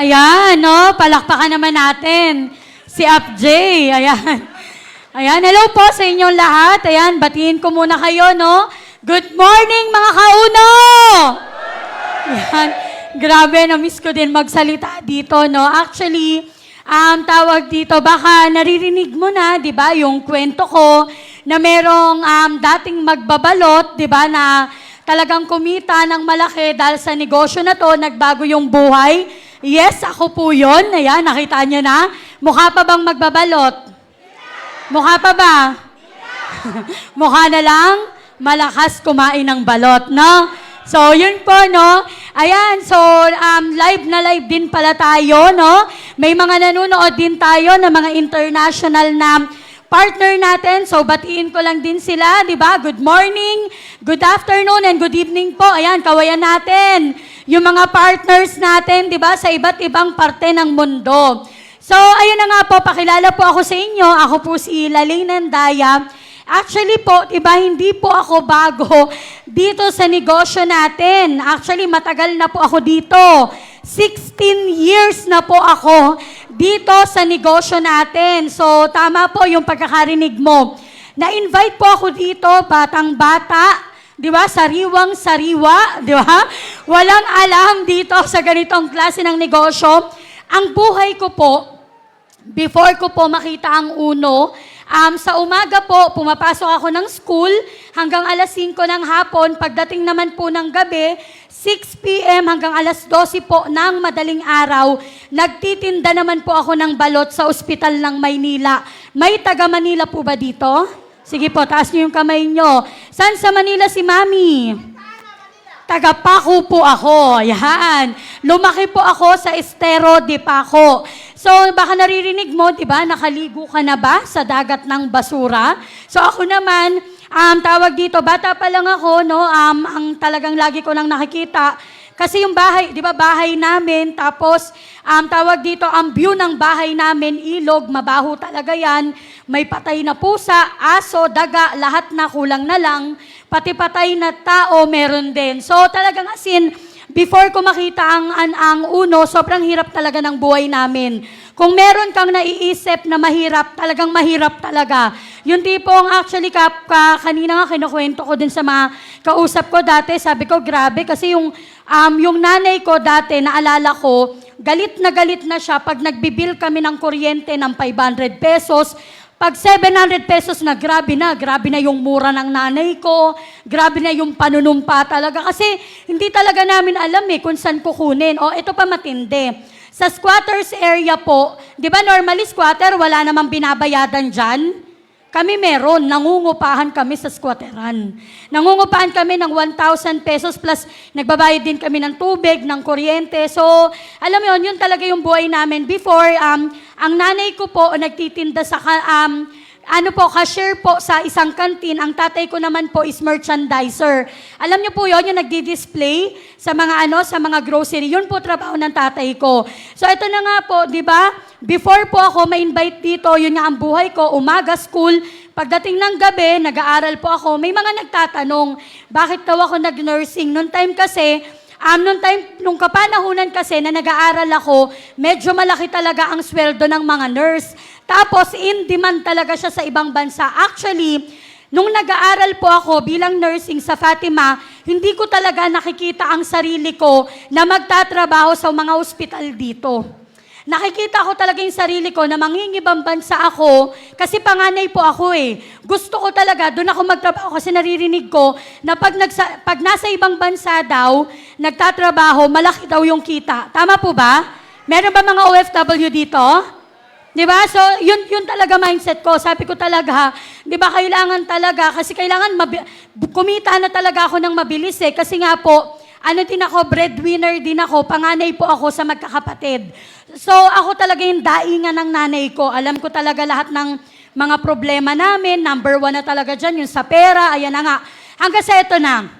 Ayan, no? Palakpakan naman natin. Si Up J. Ayan. Ayan, hello po sa inyong lahat. Ayan, batiin ko muna kayo, no? Good morning, mga kauno! Ayan, grabe, na-miss ko din magsalita dito, no? Actually, tawag dito, baka naririnig mo na, di ba, yung kwento ko na merong dating magbabalot, di ba, na talagang kumita ng malaki dahil sa negosyo na to, nagbago yung buhay. Yes, ako po yun. Ayan, nakita niyo na. Mukha pa bang magbabalot? Mukha pa ba? Mukha na lang, malakas kumain ng balot, no? So, yun po, no? Ayan, so, live na live din pala tayo, no? May mga nanonood din tayo ng mga international na partner natin. So, batiin ko lang din sila, di ba? Good morning, good afternoon, and good evening po. Ayan, kawayan natin yung mga partners natin, di ba? Sa iba't ibang parte ng mundo. So, ayun na nga po, pakilala po ako sa inyo. Ako po si Laling Nandaya. Actually po, diba, hindi po ako bago dito sa negosyo natin. Actually, matagal na po ako dito. 16 years na po ako dito sa negosyo natin. So, tama po yung pagkakarinig mo. Na-invite po ako dito, batang-bata, di ba? Sariwang-sariwa, di ba? Walang alam dito sa ganitong klase ng negosyo. Ang buhay ko po, before ko po makita ang uno, sa umaga po, pumapasok ako ng school hanggang alas 5 ng hapon. Pagdating naman po ng gabi, 6 p.m. hanggang alas 12 po ng madaling araw, nagtitinda naman po ako ng balot sa ospital ng Maynila. May taga Manila po ba dito? Sige po, taas niyo yung kamay niyo. Saan sa Manila si Mami? Taga Paco po ako. Yan. Lumaki po ako sa Estero de Paco. So, baka naririnig mo, di ba, nakaligo ka na ba sa dagat ng basura? So, ako naman, tawag dito, bata pa lang ako, no, ang talagang lagi ko lang nakikita, kasi yung bahay, di ba, bahay namin, tapos, tawag dito, ang view ng bahay namin, ilog, mabaho talaga yan, may patay na pusa, aso, daga, lahat na kulang na lang, pati patay na tao, meron din. So, talagang asin, before ko makita ang uno, sobrang hirap talaga ng buhay namin. Kung meron kang naiisip na mahirap, talagang mahirap talaga. Yung tipong actually, kanina nga kinukwento ko din sa mga kausap ko dati, sabi ko, grabe, kasi yung nanay ko dati, naalala ko, galit na siya pag nagbibil kami ng kuryente ng 500 pesos, pag 700 pesos na, grabe na yung mura ng nanay ko, grabe na yung panunumpa talaga. Kasi hindi talaga namin alam kung saan kukunin. O, ito pa matindi. Sa squatters area po, di ba normally squatter, wala namang binabayadan dyan? Kami meron, nangungupahan kami sa squatteran. Nangungupahan kami ng 1,000 pesos plus nagbabayad din kami ng tubig, ng kuryente. So, alam mo yun talaga yung buhay namin. Before, ang nanay ko po nagtitinda sa, cashier po sa isang kantin. Ang tatay ko naman po is merchandiser. Alam niyo po yun, yung nagdi-display sa mga grocery. Yun po trabaho ng tatay ko. So, ito na nga po, di ba? Before po ako ma-invite dito, yun nga ang buhay ko, umaga school, pagdating ng gabi, nag-aaral po ako. May mga nagtatanong, bakit daw ako nag-nursing? Noong time kasi, nung kapanahunan kasi na nag-aaral ako, medyo malaki talaga ang sweldo ng mga nurse. Tapos, in demand talaga siya sa ibang bansa. Actually, nung nag-aaral po ako bilang nursing sa Fatima, hindi ko talaga nakikita ang sarili ko na magtatrabaho sa mga ospital dito. Nakikita ko talaga yung sarili ko na mangingibang bansa ako kasi panganay po ako Gusto ko talaga, doon ako magtrabaho kasi naririnig ko na pag nasa ibang bansa daw, nagtatrabaho, malaki daw yung kita. Tama po ba? Meron ba mga OFW dito? Di ba? So, yun talaga mindset ko. Sabi ko talaga, di ba, kailangan talaga, kasi kailangan kumita na talaga ako ng mabilis kasi nga po, din ako, breadwinner din ako, panganay po ako sa magkakapatid. So, ako talaga yung daingan ng nanay ko. Alam ko talaga lahat ng mga problema namin. Number 1 na talaga dyan, yung sa pera, ayan na nga. Hanggang sa ito na.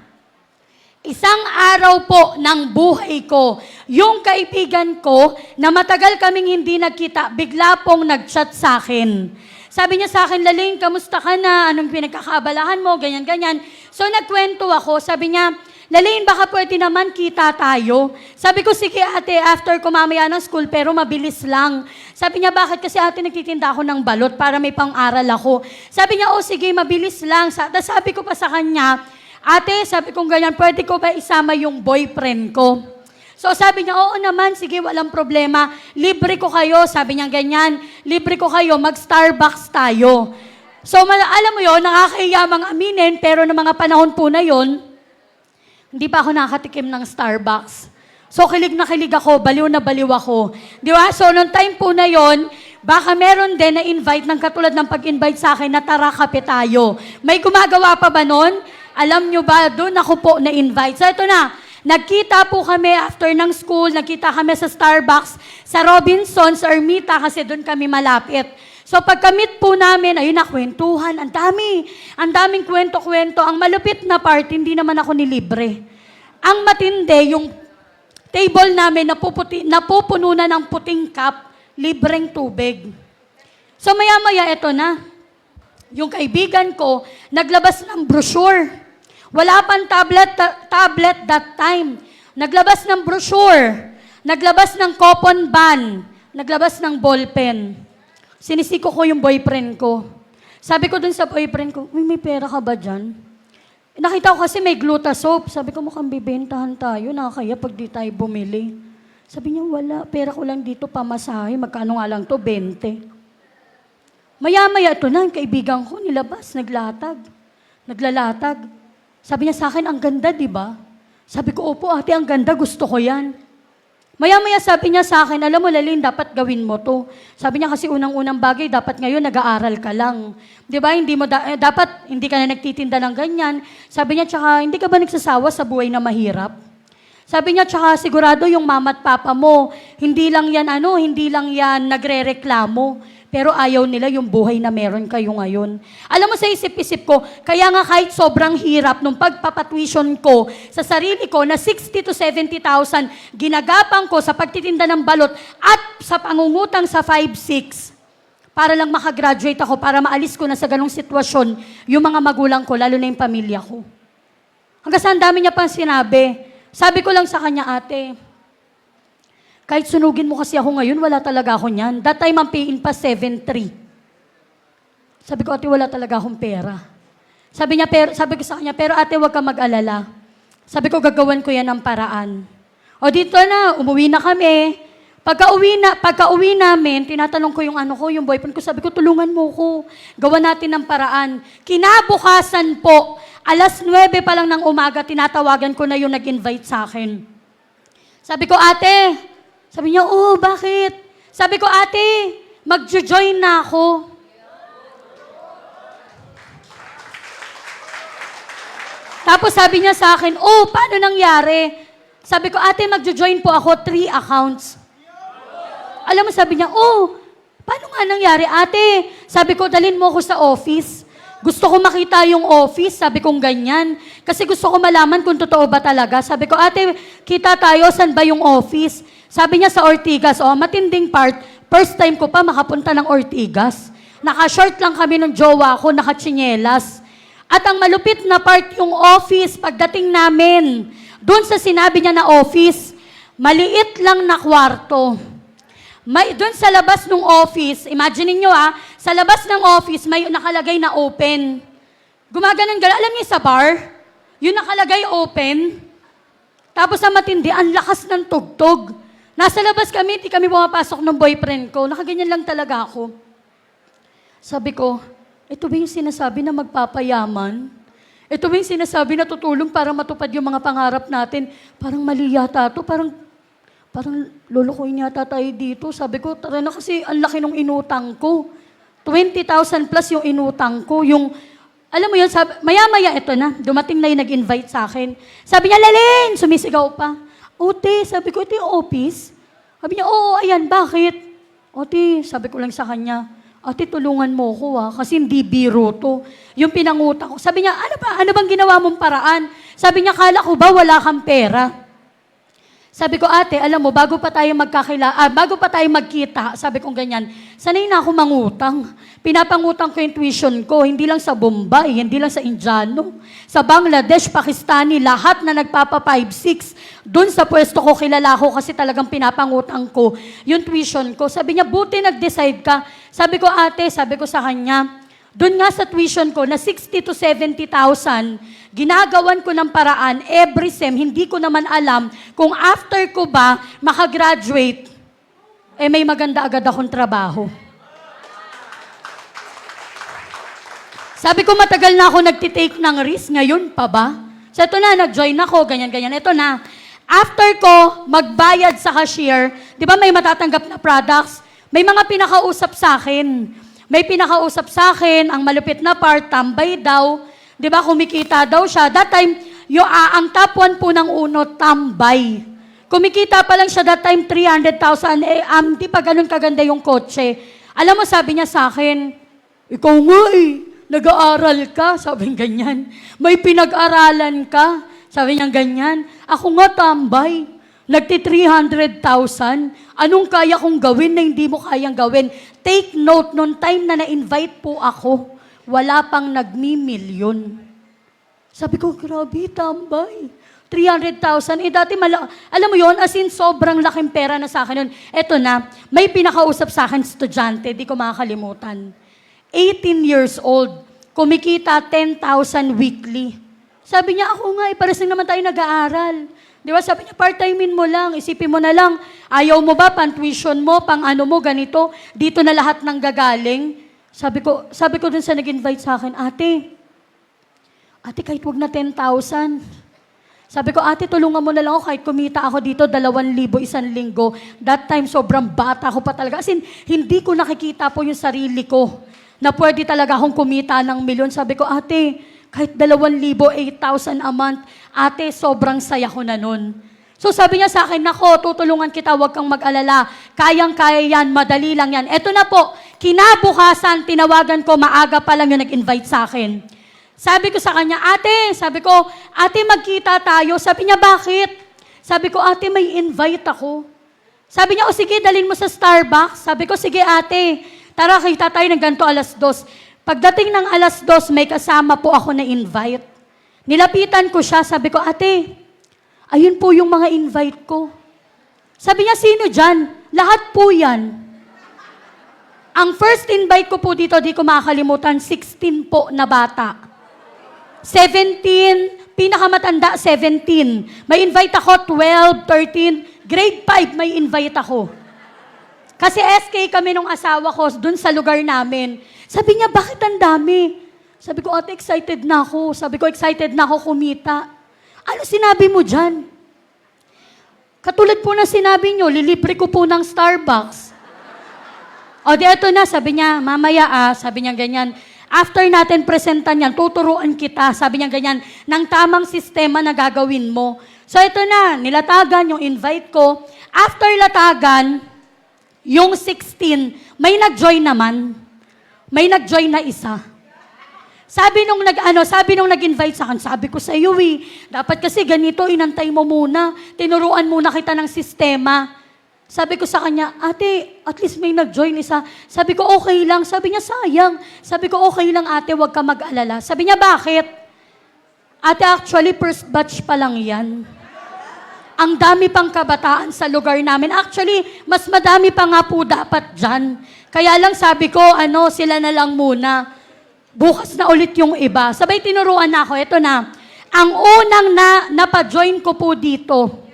Isang araw po ng buhay ko, yung kaibigan ko na matagal kaming hindi nagkita, bigla pong nag-chat sa akin. Sabi niya sa akin, Laling, kamusta ka na? Anong pinagkakaabalahan mo? Ganyan, ganyan. So, nagkwento ako. Sabi niya, Lalaine, baka pwede naman kita tayo. Sabi ko, sige ate, after ko mamaya ng school, pero mabilis lang. Sabi niya, bakit? Kasi ate, nagtitinda ako ng balot para may pang-aral ako. Sabi niya, oh sige, mabilis lang. Sabi ko pa sa kanya, ate, sabi ko ganyan, pwede ko ba isama yung boyfriend ko? So sabi niya, oo naman, sige, walang problema. Libre ko kayo, sabi niya ganyan, libre ko kayo, mag-Starbucks tayo. So alam mo yon, nakakahiyamang aminin, pero ng mga panahon po na yon, hindi pa ako nakatikim ng Starbucks. So kilig na kilig ako, baliw na baliw ako. Di ba? So noong time po na yon, baka meron din na invite ng katulad ng pag-invite sa akin na tara kape tayo. May gumagawa pa ba nun? Alam nyo ba, doon ako po na-invite. So ito na, nagkita po kami after ng school, nagkita kami sa Starbucks, sa Robinsons, Ermita, kasi doon kami malapit. So pagkamit po namin, ayun na, kwentuhan, ang daming kwento-kwento. Ang malupit na part, hindi naman ako nilibre. Ang matindi, yung table namin napupuno na ng puting cup, libreng tubig. So maya-maya, eto na. Yung kaibigan ko, naglabas ng brochure. Wala pang tablet that time. Naglabas ng brochure. Naglabas ng coupon ban. Naglabas ng ballpen. Sinisiko ko yung boyfriend ko. Sabi ko dun sa boyfriend ko, may pera ka ba dyan? Nakita ko kasi may gluta soap. Sabi ko, mukhang bibentahan tayo. Nakakaya pag di tayo bumili. Sabi niya, wala. Pera ko lang dito pamasahe. Magkano nga lang to? 20. Maya-maya ito na, yung kaibigan ko, nilabas, naglalatag. Sabi niya sa akin, ang ganda, di ba? Sabi ko, opo ate, ang ganda, gusto ko yan. Maya-maya sabi niya sa akin, alam mo Lalaine, dapat gawin mo to. Sabi niya kasi unang-unang bagay, dapat ngayon nag-aaral ka lang. Di ba? Dapat hindi ka na nagtitinda ng ganyan. Sabi niya, tsaka hindi ka ba nagsasawa sa buhay na mahirap? Sabi niya, tsaka sigurado yung mama at papa mo, hindi lang yan nagre-reklamo. Pero ayaw nila yung buhay na meron kayo ngayon. Alam mo, sa isip-isip ko, kaya nga kahit sobrang hirap nung pagpapatuition ko sa sarili ko na 60 to 70,000 ginagapang ko sa pagtitinda ng balot at sa pangungutang sa 5-6 para lang makagraduate ako, para maalis ko na sa ganong sitwasyon yung mga magulang ko, lalo na yung pamilya ko. Hanggang sa ang dami niya pang sinabi. Sabi ko lang sa kanya, ate, kahit sunugin mo kasi ako ngayon, wala talaga ako niyan. That time, ang pay-in pa 7.3. Sabi ko, ate, wala talaga akong pera. Sabi ko sa kanya, pero ate, huwag ka mag-alala. Sabi ko, gagawan ko yan ng paraan. O dito na, umuwi na kami. Pagka-uwi namin, tinatanong ko yung boyfriend ko, sabi ko, tulungan mo ko. Gawa natin ng paraan. Kinabukasan po, 9:00 pa lang ng umaga, tinatawagan ko na yung nag-invite sa akin. Sabi ko, ate, sabi niya, oh, bakit? Sabi ko, ate, mag-join na ako. Tapos sabi niya sa akin, oh, paano nangyari? Sabi ko, ate, mag-join po ako, 3 accounts. Alam mo, sabi niya, oh, paano nga nangyari, ate? Sabi ko, dalhin mo ako sa office. Gusto ko makita yung office, sabi kong ganyan. Kasi gusto ko malaman kung totoo ba talaga. Sabi ko, ate, kita tayo, saan ba yung office? Sabi niya sa Ortigas, oh, matinding part, first time ko pa makapunta ng Ortigas. Naka-short lang kami ng jowa ko, naka-tsinelas. At ang malupit na part yung office, pagdating namin, doon sa sinabi niya na office, maliit lang na kwarto. Doon sa labas ng office, imagine niyo sa labas ng office, may nakalagay na open. Gumaganon-ganon. Alam niyo sa bar, yung nakalagay open. Tapos ang matindi, ang lakas ng tugtog. Nasa labas kami, di kami pumapasok ng boyfriend ko. Nakaganyan lang talaga ako. Sabi ko, ito ba yung sinasabi na magpapayaman? Ito ba yung sinasabi na tutulong para matupad yung mga pangarap natin? Parang mali yata ito. Parang lulukuin yata tayo dito. Sabi ko, tara na kasi ang laki ng inutang ko. 20,000 plus yung inutang ko. Alam mo yun, maya-maya ito na. Dumating na yung nag-invite sa akin. Sabi niya, Lalaine! Sumisigaw pa. Ote, sabi ko, ito yung office. Sabi niya, oo, ayan, bakit? Ote, sabi ko lang sa kanya, ate, tulungan mo ko kasi hindi biro to. Yung pinangutang ko. Sabi niya, ano bang ginawa mong paraan? Sabi niya, kala ko ba wala kang pera? Sabi ko, ate, alam mo, bago pa tayo magkita, sabi ko ganyan, sanay na ako mangutang. Pinapangutang ko yung tuition ko, hindi lang sa Bombay, hindi lang sa Indiano. Sa Bangladesh, Pakistani, lahat na nagpapa 5-6. Doon sa pwesto ko, kilala ko kasi talagang pinapangutang ko yung tuition ko. Sabi niya, buti nag-decide ka. Sabi ko, ate, sabi ko sa kanya, doon nga sa tuition ko na 60 to 70,000, ginagawan ko ng paraan every sem, hindi ko naman alam kung after ko ba makagraduate, may maganda agad akong trabaho. Sabi ko, matagal na ako nagtitake ng risk, ngayon pa ba? So ito na, nag-join ako, ganyan-ganyan. Ito na, after ko magbayad sa cashier, di ba may matatanggap na products? May mga pinakausap sa akin. May pinakausap sa akin, ang malupit na part, tambay daw. Di ba, kumikita daw siya. That time, ang top 1 po ng Uno, tambay. Kumikita pa lang siya that time, 300,000. Di pa ganun kaganda yung kotse. Alam mo, sabi niya sa akin, ikaw nga nag-aaral ka. Sabi niya ganyan. May pinag-aralan ka. Sabi niya ganyan. Ako nga tambay. Nagti-300,000. Anong kaya kong gawin na hindi mo kayang gawin? Take note, noong time na na-invite po ako, wala pang nagmi-milyon. Sabi ko, grabe, tambay. 300,000. Dati, alam mo yon, as in, sobrang laking pera na sa akin nun. Eto na, may pinakausap sa akin estudyante, di ko makakalimutan. 18 years old, kumikita 10,000 weekly. Sabi niya, ako nga, pares naman tayo nag-aaral. Di ba? Sabi niya, part-timein mo lang, isipin mo na lang, ayaw mo ba, pang-tuition mo, pang-ano mo, ganito, dito na lahat ng gagaling. Sabi ko dun sa nag-invite sa akin, ate, kahit wag na 10,000. Sabi ko, ate, tulungan mo na lang ako kahit kumita ako dito 2,000 isang linggo. That time, sobrang bata ko pa talaga. As in, hindi ko nakikita po yung sarili ko na pwede talaga akong kumita ng milyon. Sabi ko, ate, kahit 2,000, 8,000 a month, ate, sobrang saya ko na nun. So sabi niya sa akin, nako, tutulungan kita, huwag kang mag-alala. Kayang-kaya yan, madali lang yan. Eto na po, kinabukasan, tinawagan ko, maaga pa lang yung nag-invite sa akin. Sabi ko sa kanya, ate, magkita tayo. Sabi niya, bakit? Sabi ko, ate, may invite ako. Sabi niya, o sige, dalhin mo sa Starbucks. Sabi ko, sige ate, tara, kita tayo ng ganito 2:00. Pagdating ng 2:00, may kasama po ako na invite. Nilapitan ko siya, sabi ko, ate, ayun po yung mga invite ko. Sabi niya, sino dyan? Lahat po yan. Ang first invite ko po dito, di ko makakalimutan, 16 po na bata. 17, pinakamatanda, 17. May invite ako, 12, 13, grade 5 may invite ako. Kasi SK kami nung asawa ko, dun sa lugar namin. Sabi niya, bakit ang dami? Sabi ko, ate, excited na ako. Sabi ko, excited na ako kumita. Ano sinabi mo dyan? Katulad po na sinabi niyo, lilibre ko po ng Starbucks. O di eto na, sabi niya, mamaya sabi niya ganyan, after natin presentan yan, tuturuan kita, sabi niya ganyan, ng tamang sistema na gagawin mo. So eto na, nilatagan yung invite ko. After latagan, yung 16, may nag-join naman. May nag-join na isa. Sabi nung nag-invite sa akin, sabi ko sa iyo dapat kasi ganito, inantay mo muna, tinuruan muna kita ng sistema. Sabi ko sa kanya, ate, at least may nag-join isa. Sabi ko, okay lang. Sabi niya, sayang. Sabi ko, okay lang ate, huwag ka mag-alala. Sabi niya, bakit? Ate, actually, first batch pa lang yan. Ang dami pang kabataan sa lugar namin. Actually, mas madami pa nga po dapat dyan. Kaya lang sabi ko, sila na lang muna. Bukas na ulit yung iba. Sabay tinuruan na ako. Ito na. Ang unang napa-join ko po dito,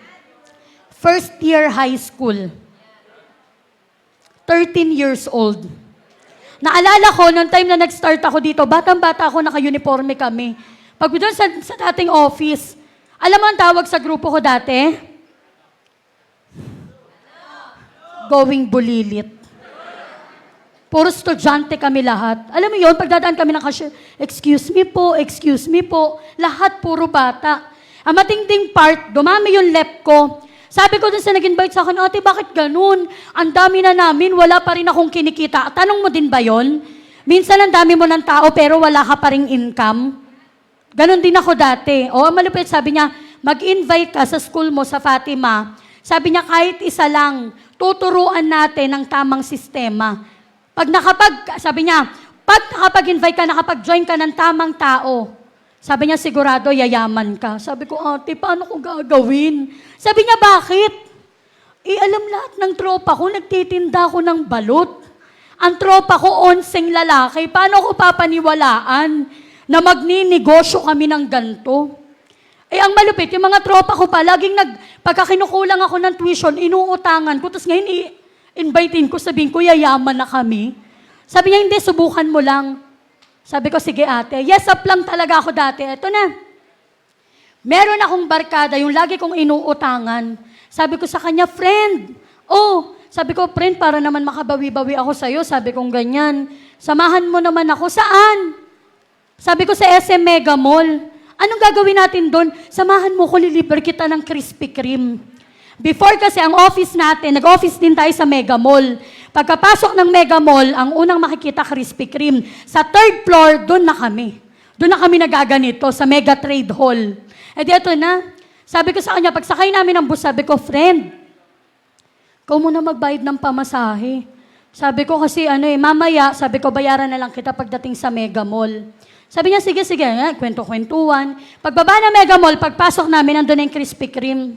first year high school. 13 years old. Naalala ko, noong time na nag-start ako dito, batang-bata ako, naka-uniforme kami. Pag doon sa dating office, alam mo ang tawag sa grupo ko dati? Going Bulilit. Puro estudyante kami lahat. Alam mo yun, pagdadaan kami ng cashier, excuse me po, lahat puro bata. Ang matinding part, dumami yung lep ko. Sabi ko dun sa nag-invite sa akin, ate, bakit ganun? Ang dami na namin, wala pa rin akong kinikita. Tanong mo din ba yon? Minsan ang dami mo ng tao pero wala ka pa ring income. Ganon din ako dati. O, malupit, sabi niya, mag-invite ka sa school mo sa Fatima. Sabi niya, kahit isa lang, tuturuan natin ng tamang sistema. Sabi niya, pag nakapag-invite ka, nakapag-join ka ng tamang tao, sabi niya, sigurado, yayaman ka. Sabi ko, ate, paano ko gagawin? Sabi niya, bakit? Alam lahat ng tropa ko, nagtitinda ko ng balot. Ang tropa ko, 11 lalaki. Paano ko papaniwalaan na magninegosyo kami ng ganito? Ang malupit, yung mga tropa ko pa, laging pagka kinukulang ako ng tuition, inuutangan ko. Tapos ngayon, invitein ko, sabihin ko, yayaman na kami. Sabi niya, hindi, subukan mo lang. Sabi ko, sige ate. Yes, up lang talaga ako dati. Ito na. Meron akong barkada, yung lagi kong inuutangan. Sabi ko sa kanya, friend. Sabi ko, friend, para naman makabawi-bawi ako sa'yo. Sabi kong ganyan. Samahan mo naman ako. Saan? Sabi ko sa SM Mega Mall. Anong gagawin natin doon? Samahan mo ko, lilibre kita ng Krispy Kreme. Before kasi ang office natin, nag-office din tayo sa Mega Mall. Pagkapasok ng Mega Mall, ang unang makikita Krispy Kreme. Sa 3rd floor, doon na kami. Doon na kami nagaganito sa Mega Trade Hall. Di ito na. Sabi ko sa kanya, pagsakay namin ng bus, sabi ko, friend, ikaw muna magbayad ng pamasahe. Sabi ko kasi, mamaya, sabi ko, bayaran na lang kita pagdating sa Mega Mall. Sabi niya, sige, kwento-kwentuhan. Pagbaba ng Mega Mall, pagpasok namin, nandun na yung Krispy Kreme.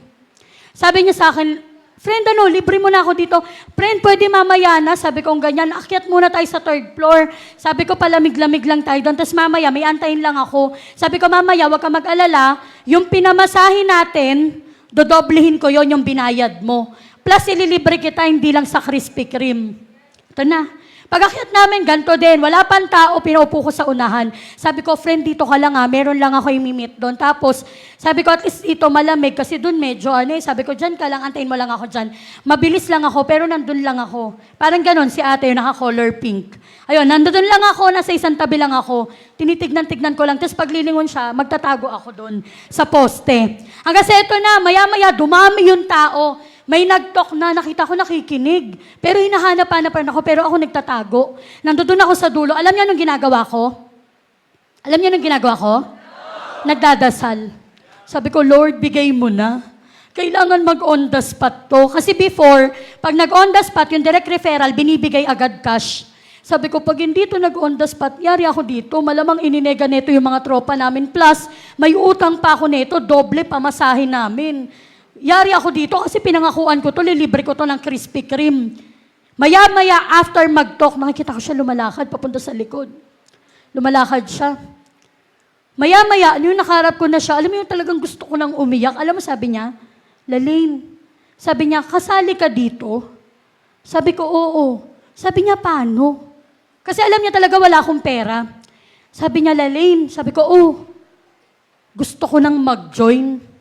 Sabi niya sa akin, friend, libre mo na ako dito. Friend, pwede mamaya na. Sabi ko, ganyan, akyat muna tayo sa 3rd floor. Sabi ko, palamig-lamig lang tayo doon. Tapos mamaya, may antayin lang ako. Sabi ko, mamaya, wag ka mag-alala. Yung pinamasahin natin, dodoblihin ko yon yung binayad mo. Plus, ililibre kita, hindi lang sa Krispy Kreme. Ito na. Pag-akyat namin, ganito din. Wala pang tao, pinaupo ko sa unahan. Sabi ko, friend, dito ka lang meron lang ako imimit doon. Tapos, sabi ko, at least ito malamig, kasi doon medyo, sabi ko, dyan ka lang, antayin mo lang ako dyan. Mabilis lang ako, pero nandun lang ako. Parang ganon, si ate, yung naka-color pink. Ayun, nandun lang ako, nasa isang tabi lang ako. Tinitignan-tignan ko lang, tapos paglilingon siya, magtatago ako doon sa poste. Hanggang sa ito na, maya-maya, dumami yung tao. May nag-talk na, nakita ko nakikinig. Pero hinahanap-hanapan ako, pero ako nagtatago. Nandun ako sa dulo. Alam niyo anong ginagawa ko? Alam niyo anong ginagawa ko? Nagdadasal. Sabi ko, Lord, bigay mo na. Kailangan mag-on the spot to. Kasi before, pag nag-on the spot, yung direct referral, binibigay agad cash. Sabi ko, pag hindi ito nag-on the spot, yari ako dito, malamang ininega neto yung mga tropa namin. Plus, may utang pa ako neto, doble pamasahin namin. Yari ako dito kasi pinangakuan ko to, lilibre ko to ng Krispy Kreme. Maya-maya, after mag-talk, nakikita ko siya lumalakad, papunta sa likod. Lumalakad siya. Maya-maya, yung nakaharap ko na siya, alam mo yung talagang gusto ko nang umiyak. Alam mo, sabi niya, Lalaine, sabi niya, kasali ka dito? Sabi ko, oo. Sabi niya, paano? Kasi alam niya talaga wala akong pera. Sabi niya, Lalaine, sabi ko, gusto ko nang mag-join.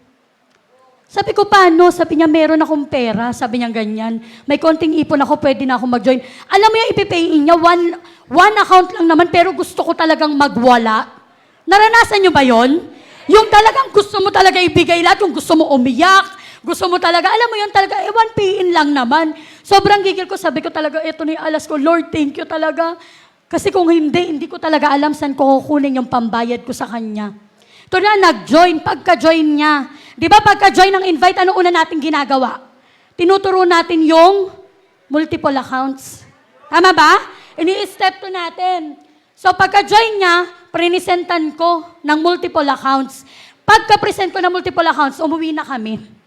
Sabi ko, paano? Sabi niya, meron akong pera. Sabi niya, ganyan. May konting ipon ako, pwede na ako mag-join. Alam mo yung ipipayin niya, one account lang naman, pero gusto ko talagang magwala. Naranasan niyo ba yon? Yung talagang gusto mo talaga ibigay lahat, yung gusto mo umiyak, gusto mo talaga, alam mo yun talaga, one PIN lang naman. Sobrang gigil ko, sabi ko talaga, eto na yung alas ko, Lord, thank you talaga. Kasi kung hindi ko talaga alam saan ko kukunin yung pambayad ko sa kanya. Ito na, nag-join, pagka-join niya. Di ba pagka-join ng invite, ano una natin ginagawa? Tinuturo natin yung multiple accounts. Tama ba? Ini-step to natin. So pagka-join niya, prinisentan ko ng multiple accounts. Pagka-present ko ng multiple accounts, umuwi na kami.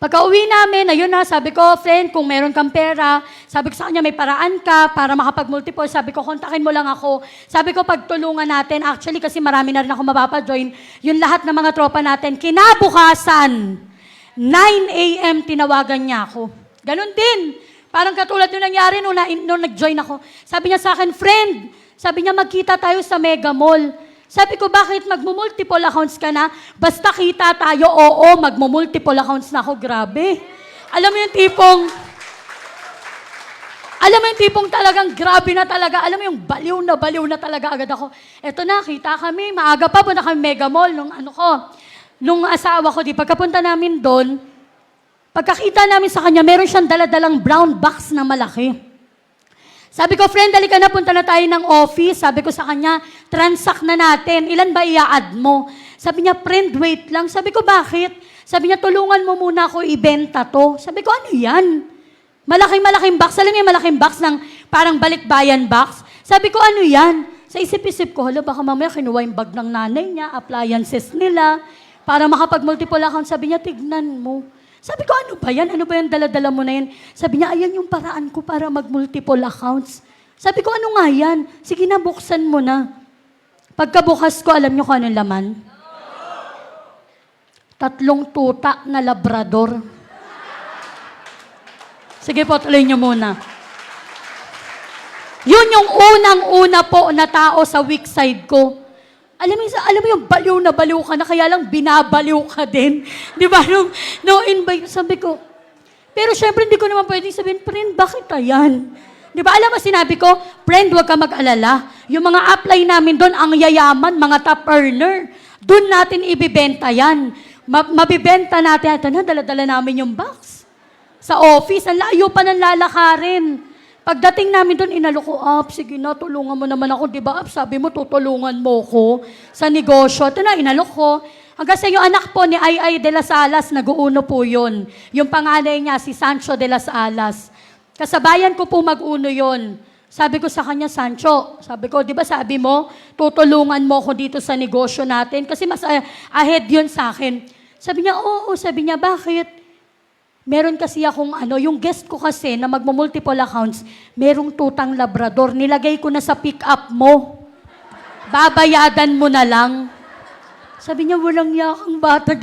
Pagka-uwi namin, ayun na, sabi ko, friend, kung meron kang pera, sabi ko sa kanya, may paraan ka para makapag-multiple. Sabi ko, kontakin mo lang ako. Sabi ko, pagtulungan natin. Actually, kasi marami na rin ako mapapajoin. Yung lahat ng mga tropa natin, kinabukasan, 9 a.m. tinawagan niya ako. Ganon din. Parang katulad yung nangyari nung nag-join ako. Sabi niya sa akin, friend, sabi niya, magkita tayo sa Mega Mall. Sabi ko, bakit magmumultiple accounts ka na? Basta kita tayo, oo, magmumultiple accounts na ako. Grabe. Alam mo yung tipong talagang grabe na talaga. Alam mo yung baliw na talaga agad ako. Eto na, kita kami. Maaga pa, punta kami Mega Mall. Nung asawa ko, pagkapunta namin doon, pagkakita namin sa kanya, meron siyang daladalang brown box na malaki. Sabi ko, friend, dali ka na, punta na tayo ng office. Sabi ko sa kanya, transact na natin. Ilan ba i-add mo? Sabi niya, friend, wait lang. Sabi ko, bakit? Sabi niya, tulungan mo muna ako ibenta to. Sabi ko, ano yan? Malaking box. Alam niyo yung malaking box ng parang balikbayan box? Sabi ko, ano yan? Sa isip-isip ko, hala, baka mamaya kinuha yung bag ng nanay niya, appliances nila, para makapag-multiple account. Sabi niya, tignan mo. Sabi ko, ano ba yan? Ano ba yan dala-dala mo na yan? Sabi niya, ayan yung paraan ko para mag-multiple accounts. Sabi ko, ano nga yan? Sige na, buksan mo na. Pagkabukas ko, alam niyo kung anong laman? 3 tuta na labrador. Sige po, tuloy niyo muna. Yun yung unang-una po na tao sa weak side ko. Alam mo yung baliw na baliw ka na, kaya lang binabaliw ka din. Di ba? No invite, sabi ko. Pero syempre, hindi ko naman pwedeng sabihin, friend, bakit yan? Di ba? Alam mo, sinabi ko, friend, huwag ka mag-alala. Yung mga apply namin doon, ang yayaman, mga top earner. Doon natin ibibenta yan. Mabibenta natin. Ito na, dala-dala namin yung box. Sa office, ang layo pa ng lalakarin. Pagdating namin doon, inalo ko, sige na, tulungan mo naman ako. Di ba, sabi mo, tutulungan mo ko sa negosyo. Ito na, inalo ko. Hanggang sa yung anak po ni Ay de las Alas, nag-uuno po yun. Yung panganay niya, si Sancho de las Alas. Kasabayan ko po mag-uno yun. Sabi ko sa kanya, Sancho, sabi ko, di ba sabi mo, tutulungan mo ko dito sa negosyo natin? Kasi mas ahead yun sa akin. Sabi niya, oo. Sabi niya, bakit? Meron kasi akong yung guest ko kasi na magmumultiple accounts, merong tutang labrador. Nilagay ko na sa pick-up mo. Babayadan mo na lang. Sabi niya, walang yakang bata.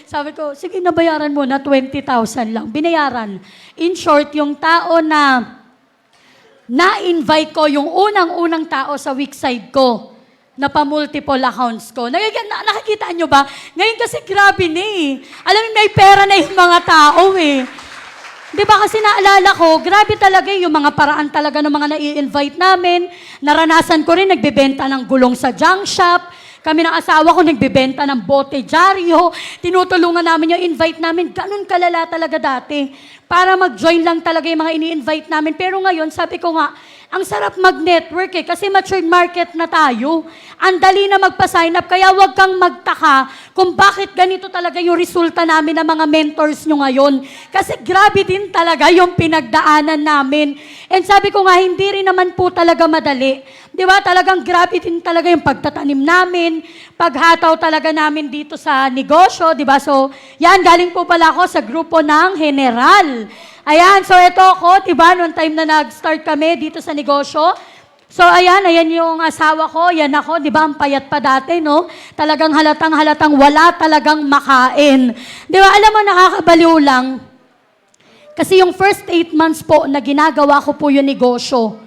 Sabi ko, sige, nabayaran mo na 20,000 lang. Binayaran. In short, yung tao na na-invite ko, yung unang-unang tao sa weak side ko, na pa-multiple accounts ko. Nakikita nyo ba? Ngayon kasi grabe na eh. Alam mo, may pera na yung mga tao eh. Di ba kasi naalala ko, grabe talaga yung mga paraan talaga ng mga nai-invite namin. Naranasan ko rin, nagbebenta ng gulong sa junk shop. Kami ng asawa ko, nagbebenta ng bote dyaryo. Tinutulungan namin yung invite namin. Ganun kalala talaga dati. Para mag-join lang talaga yung mga ini-invite namin. Pero ngayon, sabi ko nga, ang sarap mag-network eh, kasi matured market na tayo. Ang dali na magpa-sign up, kaya huwag kang magtaka kung bakit ganito talaga yung resulta namin ng mga mentors nyo ngayon. Kasi grabe din talaga yung pinagdaanan namin. And sabi ko nga, hindi rin naman po talaga madali. Di ba? Talagang grabe din talaga yung pagtatanim namin, paghataw talaga namin dito sa negosyo, di ba? So, yan, galing po pala ako sa grupo ng General. Ayan, so ito ako, diba, noong time na nag-start kami dito sa negosyo. So ayan yung asawa ko, yan ako, diba, ang payat pa dati, no? Talagang halatang wala talagang makain. Diba, alam mo, nakakabaliw lang. Kasi yung first 8 months po na ginagawa ko po yung negosyo,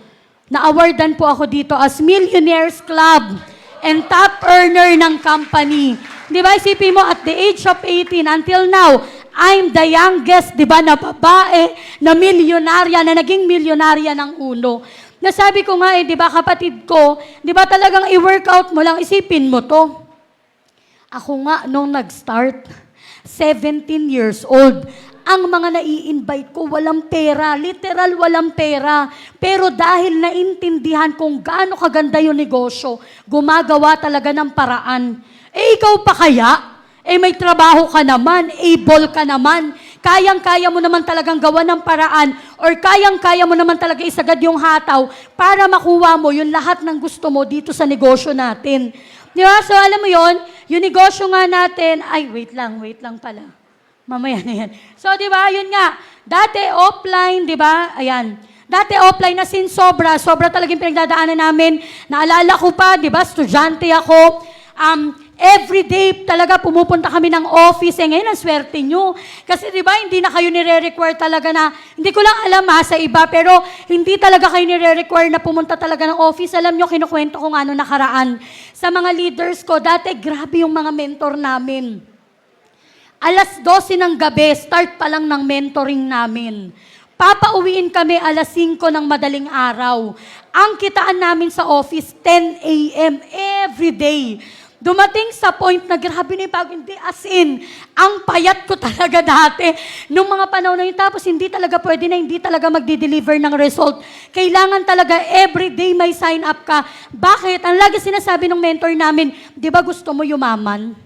na-awardan po ako dito as Millionaires Club and top earner ng company. Diba, isipin mo, at the age of 18 until now, I'm the youngest, di ba, na babae, na milyonarya, na naging milyonarya ng uno. Nasabi ko nga di ba, kapatid ko, di ba talagang i-workout mo lang, isipin mo to. Ako nga, nung nag-start, 17 years old, ang mga nai-invite ko, walang pera, literal walang pera. Pero dahil naintindihan kung gaano kaganda yung negosyo, gumagawa talaga ng paraan. Ikaw pa kaya? May trabaho ka naman, able ka naman, kayang-kaya mo naman talagang gawa ng paraan, or kayang-kaya mo naman talaga isagad yung hataw para makuha mo yung lahat ng gusto mo dito sa negosyo natin. Di ba? So, alam mo yon, yung negosyo nga natin, wait lang pala. Mamaya na yan. So, di ba, yun nga, dati offline, di ba, ayan, dati offline na sobra talagang pinagdadaanan namin. Naalala ko pa, di ba, estudyante ako, every day talaga pumupunta kami ng office. Ngayon, ang swerte nyo. Kasi di ba, hindi na kayo nire-require talaga na, hindi ko lang alam sa iba, pero hindi talaga kayo nire-require na pumunta talaga ng office. Alam nyo, kinukwento ko nga nung nakaraan. Sa mga leaders ko, dati grabe yung mga mentor namin. 12:00 ng gabi, start pa lang ng mentoring namin. Papauwiin kami 5:00 ng madaling araw. Ang kitaan namin sa office, 10 a.m. every day. Dumating sa point na grabe na yung pagod. Hindi, as in, ang payat ko talaga dati. Nung mga panahon na yun, tapos hindi talaga pwede na, hindi talaga magdi-deliver ng result. Kailangan talaga everyday may sign up ka. Bakit? Ang lagi sinasabi ng mentor namin, di ba gusto mo yumaman?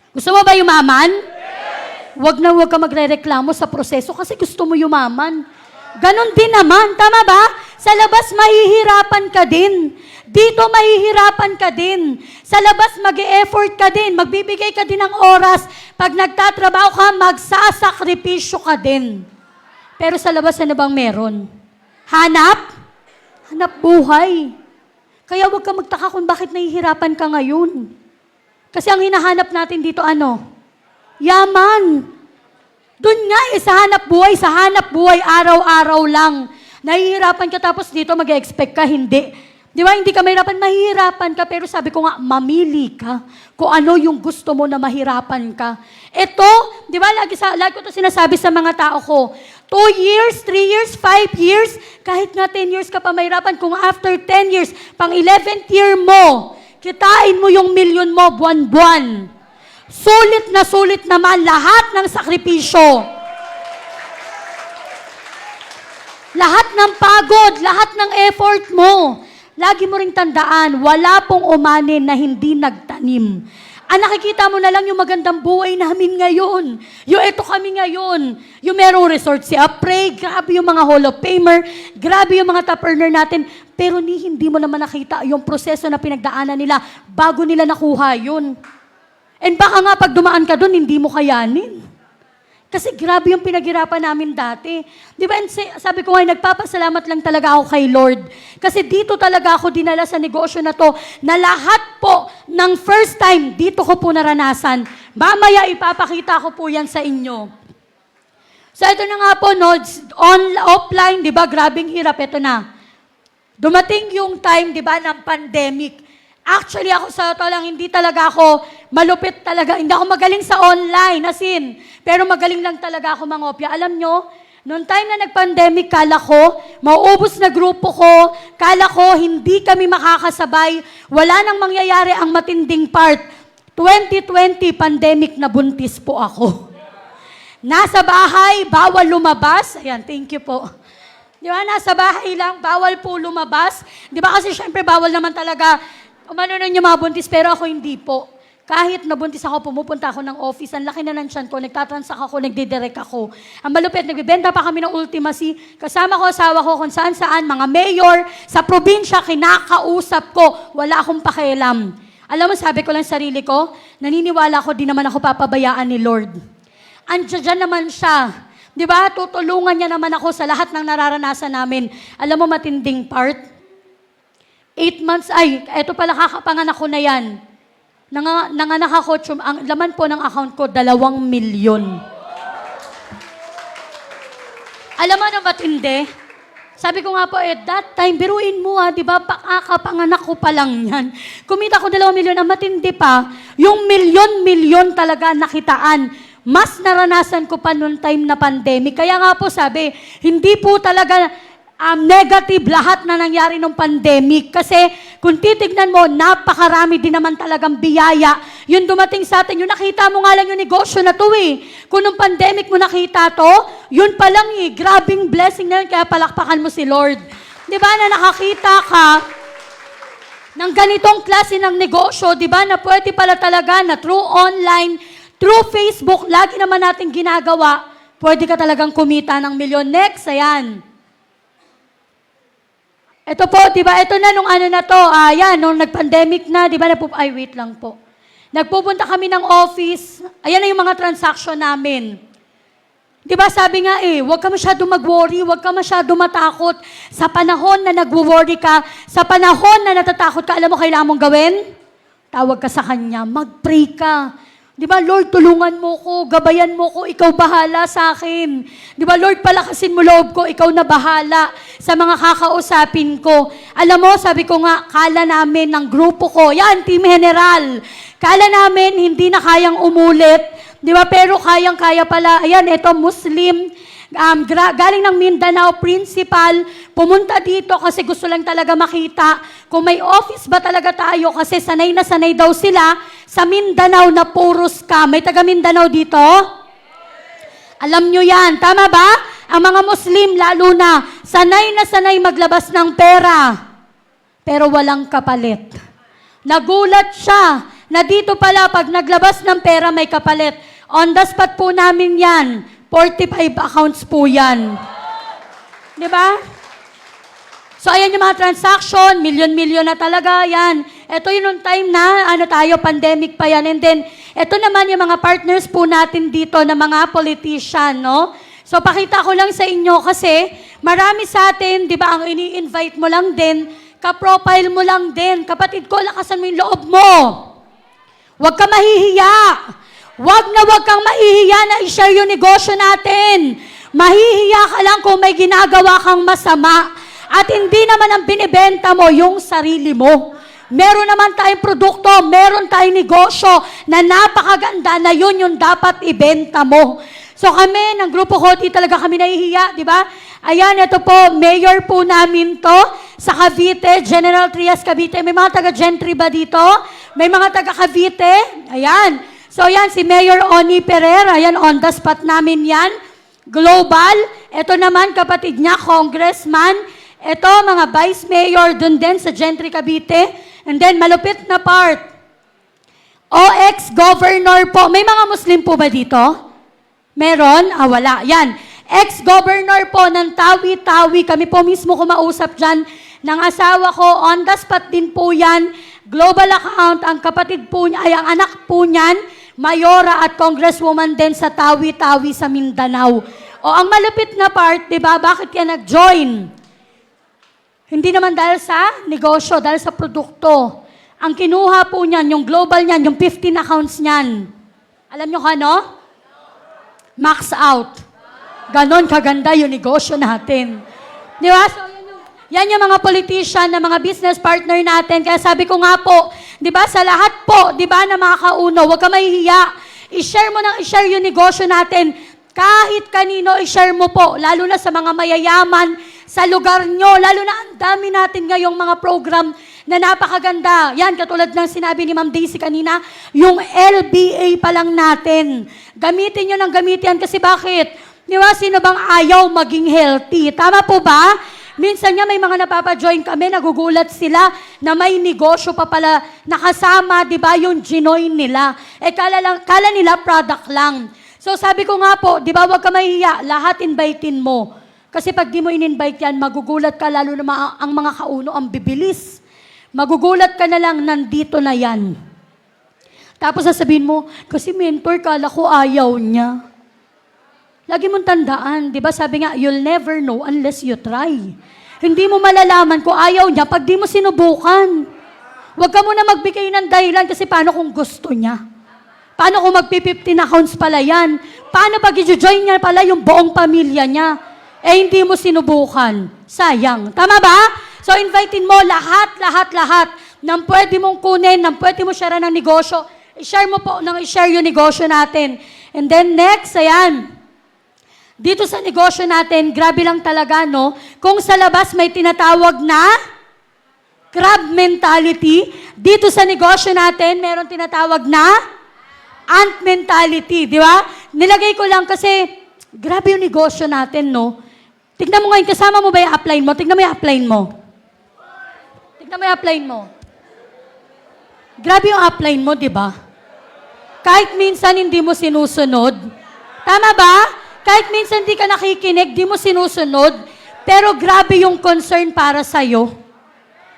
Gusto mo ba yumaman? wag na wag ka magrereklamo sa proseso kasi gusto mo yumaman. Ganon din naman, tama ba? Sa labas, mahihirapan ka din. Dito, mahihirapan ka din. Sa labas, mag-e-effort ka din. Magbibigay ka din ng oras. Pag nagtatrabaho ka, magsasakripisyo ka din. Pero sa labas, ano bang meron? Hanap? Hanap buhay. Kaya huwag ka magtaka kung bakit nahihirapan ka ngayon. Kasi ang hinahanap natin dito, ano? Yaman. Doon nga sa hanap buhay, araw-araw lang. Nahihirapan ka tapos dito mag-expect ka, hindi. Di ba, hindi ka mahirapan, mahihirapan ka. Pero sabi ko nga, mamili ka kung ano yung gusto mo na mahirapan ka. Ito, di ba, lagi ko ito sinasabi sa mga tao ko, 2 years, 3 years, 5 years, kahit nga 10 years ka pa mahirapan, kung after 10 years, pang 11th year mo, kitain mo yung milyon mo buwan-buwan. Sulit naman lahat ng sakripisyo. Lahat ng pagod, lahat ng effort mo. Lagi mo ring tandaan, wala pong umanin na hindi nagtanim. Nakikita mo na lang yung magandang buhay namin ngayon. Yung eto kami ngayon. Yung merong resort si Apray, grabe yung mga Hall of Famer, grabe yung mga top earner natin. Pero hindi mo naman nakita yung proseso na pinagdaanan nila bago nila nakuha yun. And baka nga pag dumaan ka doon, hindi mo kayanin. Kasi grabe yung pinaghirapan namin dati. Di ba, sabi ko nga, nagpapasalamat lang talaga ako kay Lord. Kasi dito talaga ako dinala sa negosyo na to, na lahat po ng first time, dito ko po naranasan. Mamaya ipapakita ko po yan sa inyo. So ito na nga po, no, offline, di ba, grabing hirap, ito na. Dumating yung time, di ba, ng pandemic. Actually, ako sa ito lang, hindi talaga ako malupit talaga. Hindi ako magaling sa online, as in. Pero magaling lang talaga ako mangopya. Alam nyo, noong time na nag-pandemic, kala ko, mauubos na grupo ko, kala ko, hindi kami makakasabay, wala nang mangyayari ang matinding part. 2020, pandemic na buntis po ako. Nasa bahay, bawal lumabas. Ayan, thank you po. Di ba, nasa bahay lang, bawal po lumabas. Di ba, kasi syempre, bawal naman talaga umano nun yung mga buntis, pero ako hindi po. Kahit nabuntis ako, pumupunta ako ng office, ang laki na ng tiyan ko, nagtatransact ako, nagdidirect ako. Ang malupit, nagbibenta pa kami ng Ultimacy, kasama ko, asawa ko, kung saan-saan, mga mayor, sa probinsya, kinakausap ko, wala akong pakialam. Alam mo, sabi ko lang sarili ko, naniniwala ko, di naman ako papabayaan ni Lord. Andiyan naman siya. Di ba? Tutulungan niya naman ako sa lahat ng nararanasan namin. Alam mo, matinding part, 8 months, eto pala kakapanganak ko na yan. Nanganak ako, ang laman po ng account ko, 2 milyon. Alam mo na matindi? Sabi ko nga po, that time, biruin mo di ba, kakapanganak ko pa lang yan. Kumita ko 2 milyon, ang matindi pa, yung milyon-milyon talaga nakitaan. Mas naranasan ko pa noong time na pandemic. Kaya nga po sabi, hindi po talaga negative lahat na nangyari ng pandemic. Kasi kung titignan mo, napakarami din naman talagang biyaya. Yung dumating sa atin, yung nakita mo nga lang yung negosyo na to Kung nung pandemic mo nakita to, yun pa lang grabing blessing na yun, kaya palakpakan mo si Lord. Di ba na nakakita ka ng ganitong klase ng negosyo, di ba na pwede pala talaga na through online, through Facebook, lagi naman natin ginagawa, pwede ka talagang kumita ng milyon. Next, ayan. Ito po, di ba, ito na nung ano na to, ayan, nung nag-pandemic na, di ba, wait lang po. Nagpupunta kami ng office, ayan na yung mga transaction namin. Di ba, sabi nga huwag ka masyado mag-worry, huwag ka masyado matakot. Sa panahon na nag-worry ka, sa panahon na natatakot ka, alam mo kailangan mong gawin? Tawag ka sa Kanya, mag-pray ka. Di ba, Lord, tulungan mo ko, gabayan mo ko, ikaw bahala sa akin. Di ba, Lord, palakasin mo loob ko, ikaw na bahala sa mga kakausapin ko. Alam mo, sabi ko nga, kala namin ng grupo ko, yan, Team General, kala namin hindi na kayang umulit. Di ba, pero kayang-kaya pala. Ayan, ito, Muslim, galing ng Mindanao principal, pumunta dito kasi gusto lang talaga makita kung may office ba talaga tayo kasi sanay na sanay daw sila sa Mindanao na puro scam. May taga Mindanao dito? Alam nyo yan, tama ba? Ang mga Muslim lalo na sanay maglabas ng pera pero walang kapalit. Nagulat siya na dito pala pag naglabas ng pera may kapalit. On the spot po namin yan. 45 accounts po yan. Di ba? So, ayan yung mga transaction, milyon-milyon na talaga, yan. Ito yung time na, pandemic pa yan. And then, ito naman yung mga partners po natin dito na mga politician, no? So, pakita ko lang sa inyo kasi marami sa atin, di ba, ang ini-invite mo lang din, ka-profile mo lang din. Kapatid ko, lakasan mo yung loob mo. Huwag ka mahihiya. Huwag kang mahihiya na i-share yung negosyo natin. Mahihiya ka lang kung may ginagawa kang masama. At hindi naman ang binibenta mo yung sarili mo. Meron naman tayong produkto, meron tayong negosyo na napakaganda na yun yung dapat ibenta mo. So kami, ng Grupo Koti, talaga kami nahihiya, di ba? Ayan, ito po, mayor po namin to sa Cavite, General Trias, Cavite. May mga taga-Gentry ba dito? May mga taga-Cavite? Ayan. So yan, si Mayor Oni Ferrer, ayan, on the spot namin yan. Global, ito naman kapatid niya, congressman. Ito, mga vice mayor dun din sa Gentry, Cavite. And then, malupit na part. Ex-governor po. May mga Muslim po ba dito? Meron? Wala. Yan. Ex-governor po ng Tawi-Tawi. Kami po mismo kumausap dyan ng asawa ko. On the spot din po yan. Global account. Ang kapatid po niya, ay ang anak po niyan, Mayora at Congresswoman din sa Tawi-Tawi sa Mindanao. O ang malupit na part, di ba, bakit yan nag-join? Hindi naman dahil sa negosyo, dahil sa produkto. Ang kinuha po niyan, yung global niyan, yung 15 accounts niyan. Alam nyo kano? Max out. Ganon kaganda yung negosyo natin. Di ba? So, yan yung mga politician na mga business partner natin. Kaya sabi ko nga po, di ba, sa lahat po, di ba, na mga kauno, huwag ka mahihiya. I-share mo nang i-share yung negosyo natin. Kahit kanino, i-share mo po. Lalo na sa mga mayayaman, sa lugar nyo. Lalo na ang dami natin ngayong mga program na napakaganda. Yan, katulad ng sinabi ni Ma'am Daisy kanina, yung LBA pa lang natin. Gamitin nyo ng gamitin kasi bakit? Di ba, sino bang ayaw maging healthy? Tama po ba? Minsan nga may mga napapajoin kami, nagugulat sila na may negosyo pa pala nakasama, di ba, yung ginoin nila. Kala nila product lang. So sabi ko nga po, di ba, huwag ka mahihiya, lahat invitein mo. Kasi pag di mo in-invite yan, magugulat ka, lalo na ang mga kauno, ang bibilis. Magugulat ka na lang, nandito na yan. Tapos sasabihin mo, kasi mentor, kala ko ayaw niya. Lagi mong tandaan, di ba sabi nga, you'll never know unless you try. Hindi mo malalaman kung ayaw niya pag di mo sinubukan. Huwag ka muna magbigay ng dahilan kasi paano kung gusto niya? Paano kung magpi-15 accounts pala yan? Paano pag i-join niya pala yung buong pamilya niya? Hindi mo sinubukan. Sayang. Tama ba? So invitein mo lahat ng pwede mong kunin, ng pwede mo share ng negosyo. I-share mo po nang i-share yung negosyo natin. And then next, ayan. Dito sa negosyo natin, grabe lang talaga, no? Kung sa labas may tinatawag na crab mentality, dito sa negosyo natin, meron tinatawag na ant mentality, di ba? Nilagay ko lang kasi, grabe yung negosyo natin, no? Tignan mo ngayon, kasama mo ba yung upline mo? Tignan mo yung upline mo. Tignan mo yung upline mo. Grabe yung upline mo, di ba? Kahit minsan hindi mo sinusunod. Tama ba? Kahit minsan di ka nakikinig, di mo sinusunod, pero grabe yung concern para sa'yo.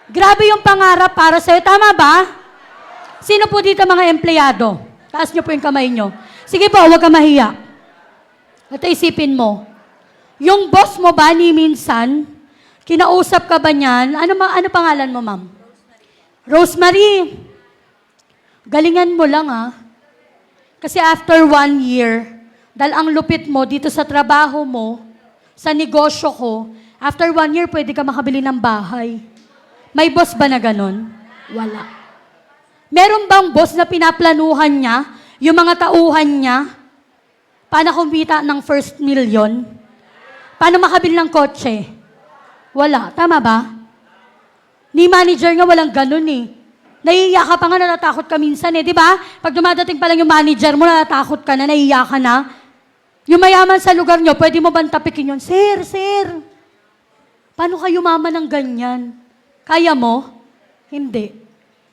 Grabe yung pangarap para sa'yo. Tama ba? Sino po dito mga empleyado? Taas nyo po yung kamay nyo. Sige po, huwag ka mahiya. At isipin mo, yung boss mo ba ni minsan, kinausap ka ba niyan? Ano pangalan mo, ma'am? Rosemary. Galingan mo lang, Kasi after 1 year, dahil ang lupit mo dito sa trabaho mo, sa negosyo ko, after 1 year, pwede ka makabili ng bahay. May boss ba na ganon? Wala. Meron bang boss na pinaplanuhan niya, yung mga tauhan niya, paano kumita ng first million? Paano makabili ng kotse? Wala. Tama ba? Ni manager nga walang ganon Nahihiya ka pa nga, natatakot ka minsan di ba? Pag dumadating pa lang yung manager mo, natatakot ka na, nahihiya ka na. Yung mayaman sa lugar nyo, pwede mo bang tapikin yun? Sir, paano kayo mama ng ganyan? Kaya mo? Hindi.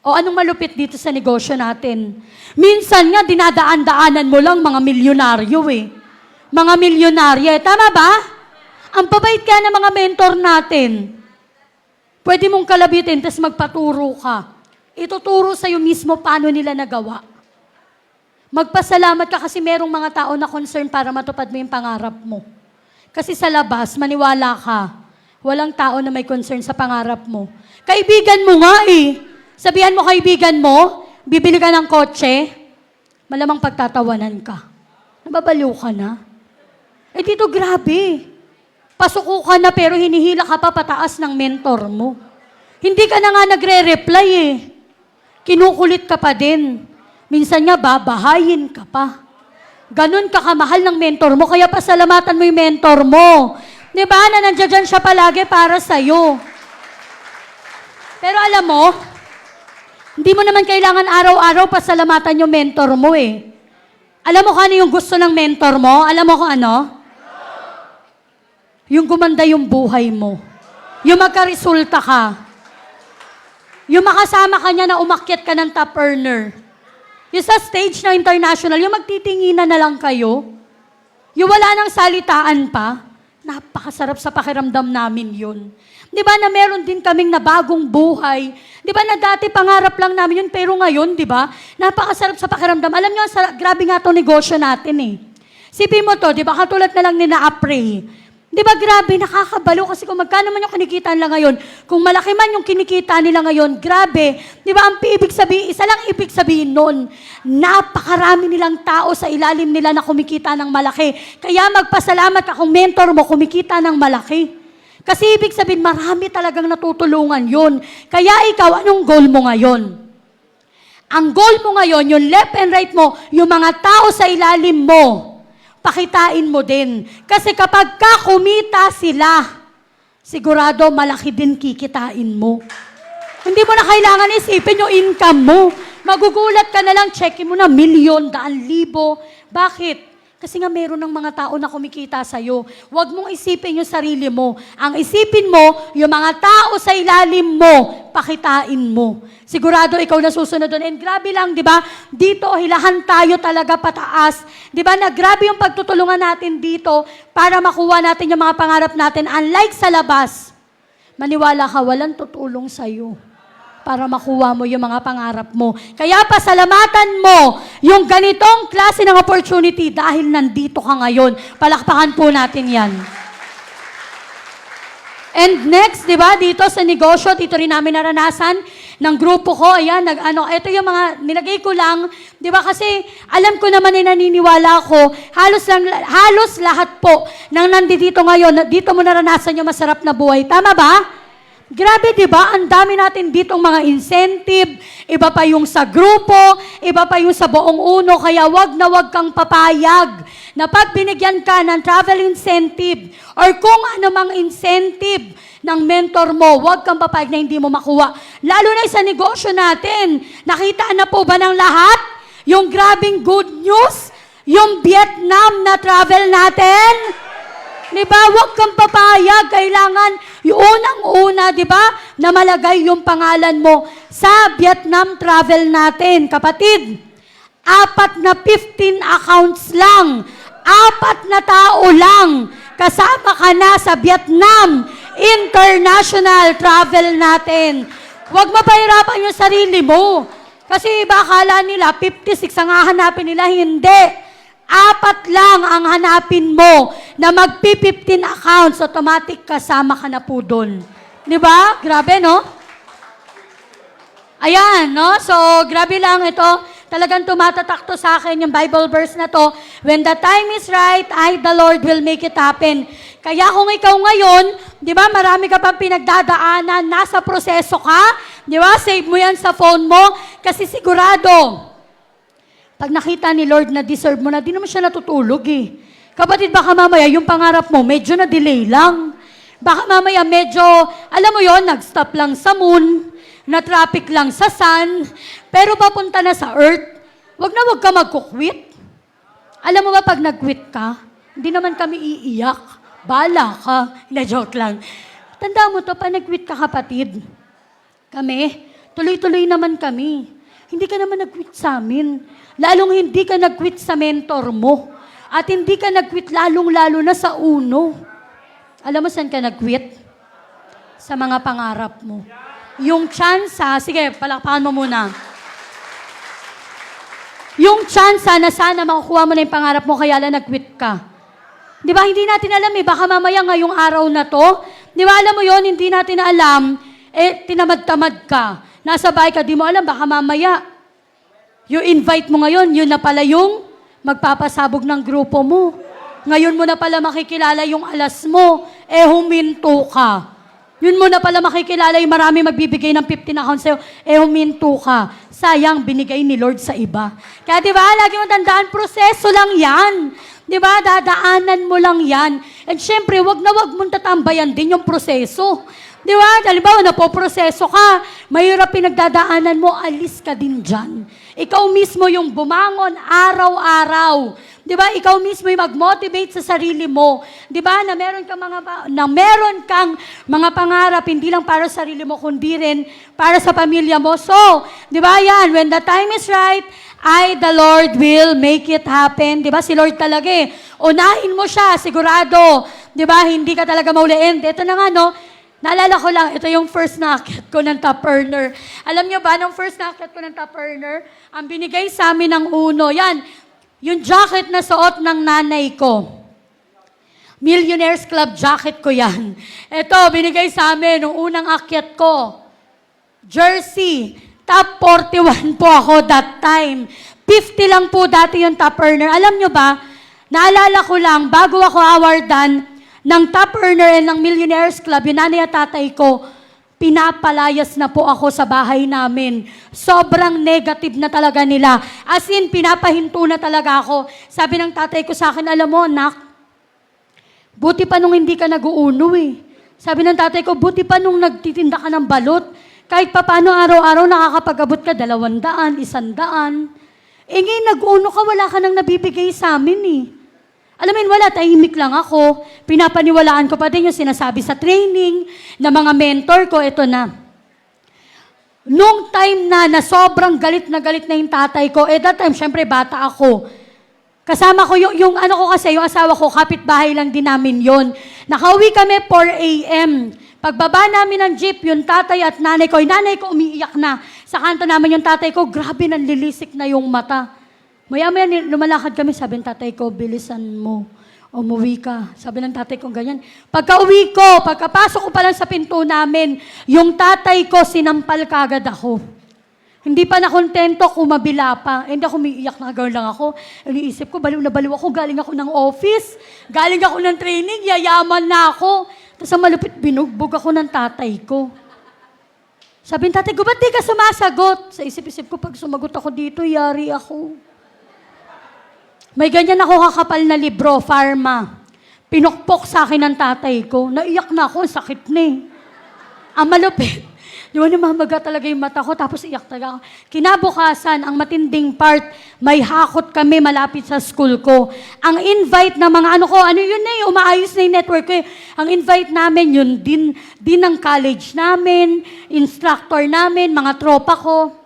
O anong malupit dito sa negosyo natin? Minsan nga, dinadaan-daanan mo lang mga milyonaryo eh. Mga milyonarya. Tama ba? Ang babait ka ng mga mentor natin. Pwede mong kalabitin, tapos magpaturo ka. Ituturo sa'yo mismo paano nila nagawa. Magpasalamat ka kasi merong mga tao na concern para matupad mo yung pangarap mo. Kasi sa labas, maniwala ka, walang tao na may concern sa pangarap mo. Kaibigan mo nga eh. Sabihan mo kaibigan mo, bibili ka ng kotse, malamang pagtatawanan ka. Nababaliw ka na. Eh dito grabe. Pasuko ka na pero hinihila ka pa pataas ng mentor mo. Hindi ka na nga nagre-reply eh. Kinukulit ka pa din. Minsan nga babahayin ka pa. Ganon ka kamahal ng mentor mo, kaya pasalamatan mo yung mentor mo. Di ba na nandiyan siya palagi para sa'yo. Pero alam mo, hindi mo naman kailangan araw-araw pasalamatan yung mentor mo eh. Alam mo kung ano yung gusto ng mentor mo? Alam mo kung ano? Yung gumanda yung buhay mo. Yung magkaresulta ka. Yung makasama ka niya na umakyat ka ng top earner. Yung sa stage na international, yung magtitinginan na lang kayo. Yung wala nang salitaan pa. Napakasarap sa pakiramdam namin yun. Di ba na meron din kaming nabagong buhay? Di ba na dati pangarap lang namin yun, pero ngayon, di ba? Napakasarap sa pakiramdam. Alam niyo, grabe nga itong negosyo natin eh. Sipin mo to, di ba? Katulad na lang ni na-Apre. Di ba grabe, nakakabalo kasi kung magkano man yung kinikita nila ngayon, kung malaki man yung kinikita nila ngayon, grabe. Di ba ang ibig sabihin, isa lang ibig sabihin nun, napakarami nilang tao sa ilalim nila na kumikita ng malaki. Kaya magpasalamat ka kung mentor mo kumikita ng malaki. Kasi ibig sabihin, marami talagang natutulungan yun. Kaya ikaw, anong goal mo ngayon? Ang goal mo ngayon, yung left and right mo, yung mga tao sa ilalim mo, pakitain mo din. Kasi kapag ka kumita sila, sigurado malaki din kikitain mo. Hindi mo na kailangan isipin yung income mo. Magugulat ka na lang, checkin mo na, 1,000,000, 100,000. Bakit? Kasi nga meron ng mga tao na kumikita sa'yo. Huwag mong isipin yung sarili mo. Ang isipin mo, yung mga tao sa ilalim mo, pakitain mo. Sigurado ikaw na susunod doon. And grabe lang, di ba? Dito, hilahan tayo talaga pataas. Di ba na grabe yung pagtutulungan natin dito para makuha natin yung mga pangarap natin. Unlike sa labas, maniwala ka, walang tutulong sa'yo para makuha mo yung mga pangarap mo. Kaya pasalamatan mo yung ganitong klase ng opportunity dahil nandito ka ngayon. Palakpakan po natin yan. And next, di ba, dito sa negosyo, dito rin namin naranasan ng grupo ko, ayan, ito yung mga, nilagay ko lang, di ba, kasi alam ko naman na naniniwala ko, halos lahat po ng nandito ngayon, dito mo naranasan yung masarap na buhay. Tama ba? Grabe, di ba? Ang dami natin ditong mga incentive, iba pa yung sa grupo, iba pa yung sa buong uno, kaya wag na wag kang papayag na pag binigyan ka ng travel incentive or kung ano mang incentive ng mentor mo, wag kang papayag na hindi mo makuha. Lalo na sa negosyo natin. Nakita na po ba ng lahat? Yung grabing good news? Yung Vietnam na travel natin? Di ba? Huwag kang papayag. Kailangan yung unang-una, di ba, na malagay yung pangalan mo sa Vietnam travel natin. Kapatid, 4 na 15 accounts lang. 4 na tao lang. Kasama ka na sa Vietnam International travel natin. Huwag mapahirapan yung sarili mo. Kasi iba akala nila, 56 ang hahanapin nila. Hindi. 4 lang ang hanapin mo na magpi-15 accounts, automatic kasama ka na po doon. Di ba? Grabe, no? Ayan, no? So, grabe lang ito. Talagang tumatatak to sa akin yung Bible verse na to. When the time is right, the Lord will make it happen. Kaya kung ikaw ngayon, di ba, marami ka pang pinagdadaanan, nasa proseso ka, di ba, save mo yan sa phone mo, kasi sigurado, pag nakita ni Lord na deserve mo na, di naman siya natutulog eh. Kapatid, baka mamaya yung pangarap mo, medyo na-delay lang. Baka mamaya medyo, alam mo yon, nag-stop lang sa moon, na-traffic lang sa sun, pero papunta na sa earth. Wag na wag ka magkukwit. Alam mo ba pag nag-quit ka, hindi naman kami iiyak. Bala ka. Na-joke lang. Tanda mo to, pag nag-quit ka kapatid, kami, Tuloy-tuloy naman kami. Hindi ka naman nag-quit sa amin. Lalong hindi ka nag-quit sa mentor mo. At hindi ka nag-quit lalong-lalo na sa uno. Alam mo saan ka nag-quit? Sa mga pangarap mo. Yung chance, sige, palakpakan mo muna. Yung chance na sana makukuha mo na yung pangarap mo, kaya lang nag-quit ka. Di ba, hindi natin alam baka mamaya ngayong araw na to, di ba, alam mo yon, hindi natin alam, tinamad-tamad ka. Nasa bahay ka, di mo alam, baka mamaya, yung invite mo ngayon, yun na pala yung magpapasabog ng grupo mo. Ngayon mo na pala makikilala yung alas mo, huminto ka. Yun mo na pala makikilala yung marami magbibigay ng 15 accounts sa'yo, huminto ka. Sayang, binigay ni Lord sa iba. Kaya di ba, lagi mo tandaan, proseso lang yan. Di ba, dadaanan mo lang yan. And syempre, wag na wag mong tatambayan din yung proseso. Di ba, halimbawa, napoproseso ka, mahirap pinagdadaanan mo, alis ka din dyan. Ikaw mismo yung bumangon araw-araw. Di ba? Ikaw mismo yung mag-motivate sa sarili mo. Di ba? Na meron kang mga pangarap, hindi lang para sa sarili mo, kundi rin para sa pamilya mo. So, di ba yan? When the time is right, the Lord will make it happen. Di ba? Si Lord talaga unahin mo siya, sigurado. Di ba? Hindi ka talaga mauliin. Ito na nga, no? Naalala ko lang, ito yung first na akyat ko ng top earner. Alam nyo ba, nung first na akyat ko ng top earner, ang binigay sa amin ng uno, yan, yung jacket na suot ng nanay ko. Millionaires Club jacket ko yan. Ito, binigay sa amin nung unang akyat ko. Jersey, top 41 po ako that time. 50 lang po dati yung top earner. Alam nyo ba, naalala ko lang, bago ako awardan, ng top earner and ng Millionaires Club, yung nanay at tatay ko, pinapalayas na po ako sa bahay namin. Sobrang negative na talaga nila. As in, pinapahinto na talaga ako. Sabi ng tatay ko sa akin, alam mo, anak, buti pa nung hindi ka nag-uuno Sabi ng tatay ko, buti pa nung nagtitinda ka ng balot. Kahit pa paano araw-araw nakakapag-abot ka, 200, 100. Ngayon nag-uuno ka, wala ka nang nabibigay sa amin Alam mo, wala, tahimik lang ako. Pinapaniwalaan ko pa din yung sinasabi sa training na mga mentor ko, ito na. Nung time na sobrang galit na yung tatay ko, that time, syempre, bata ako. Kasama ko yung ano ko kasi, yung asawa ko, kapitbahay lang din namin yon. Nakauwi kami 4 a.m. Pagbaba namin ng jeep, yung tatay at nanay ko, yung nanay ko umiiyak na. Sa kanto namin yung tatay ko, grabe, nanlilisik na yung mata. Maya-maya lumalakad kami, sabi ng tatay ko, bilisan mo, umuwi ka. Sabi ng tatay ko ganyan. Pagka-uwi ko, pagkapasok ko pa lang sa pinto namin, yung tatay ko, sinampal kagad ako. Hindi pa nakontento, kumabila pa. Hindi ako umiiyak na gawin lang ako. Iniisip ko, baliw na baliw ako, galing ako ng office, galing ako ng training, yayaman na ako. Tapos sa malupit, binugbog ako ng tatay ko. Sabi ng tatay ko, ba't di ka sumasagot? Sa isip-isip ko, pag sumagot ako dito, yari ako. May ganyan ako kakapal na libro, pharma. Pinukpok sa akin ng tatay ko. Naiyak na ako, sakit na Ang malupit. Di ba namamaga talaga yung mata ko, tapos iyak talaga ako. Kinabukasan, ang matinding part, may hakot kami malapit sa school ko. Ang invite na mga umaayos na yung network ko Ang invite namin, yun din ng college namin, instructor namin, mga tropa ko.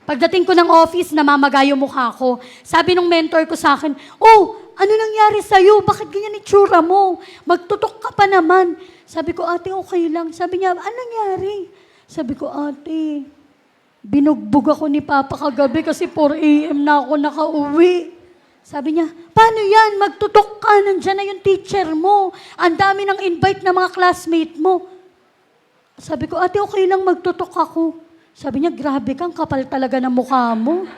Pagdating ko ng office, namamaga yung mukha ko. Sabi nung mentor ko sa akin, ano nangyari sa'yo? Bakit ganyan itsura mo? Magtutok ka pa naman. Sabi ko, ate, okay lang. Sabi niya, ano nangyari? Sabi ko, ate, binugbog ako ni Papa kagabi kasi 4 a.m. na ako nakauwi. Sabi niya, paano yan? Magtutok ka. Nandiyan na yung teacher mo. Ang dami ng invite ng mga classmate mo. Sabi ko, ate, okay lang magtutok ako. Sabi niya, grabe kang kapal talaga ng mukha mo.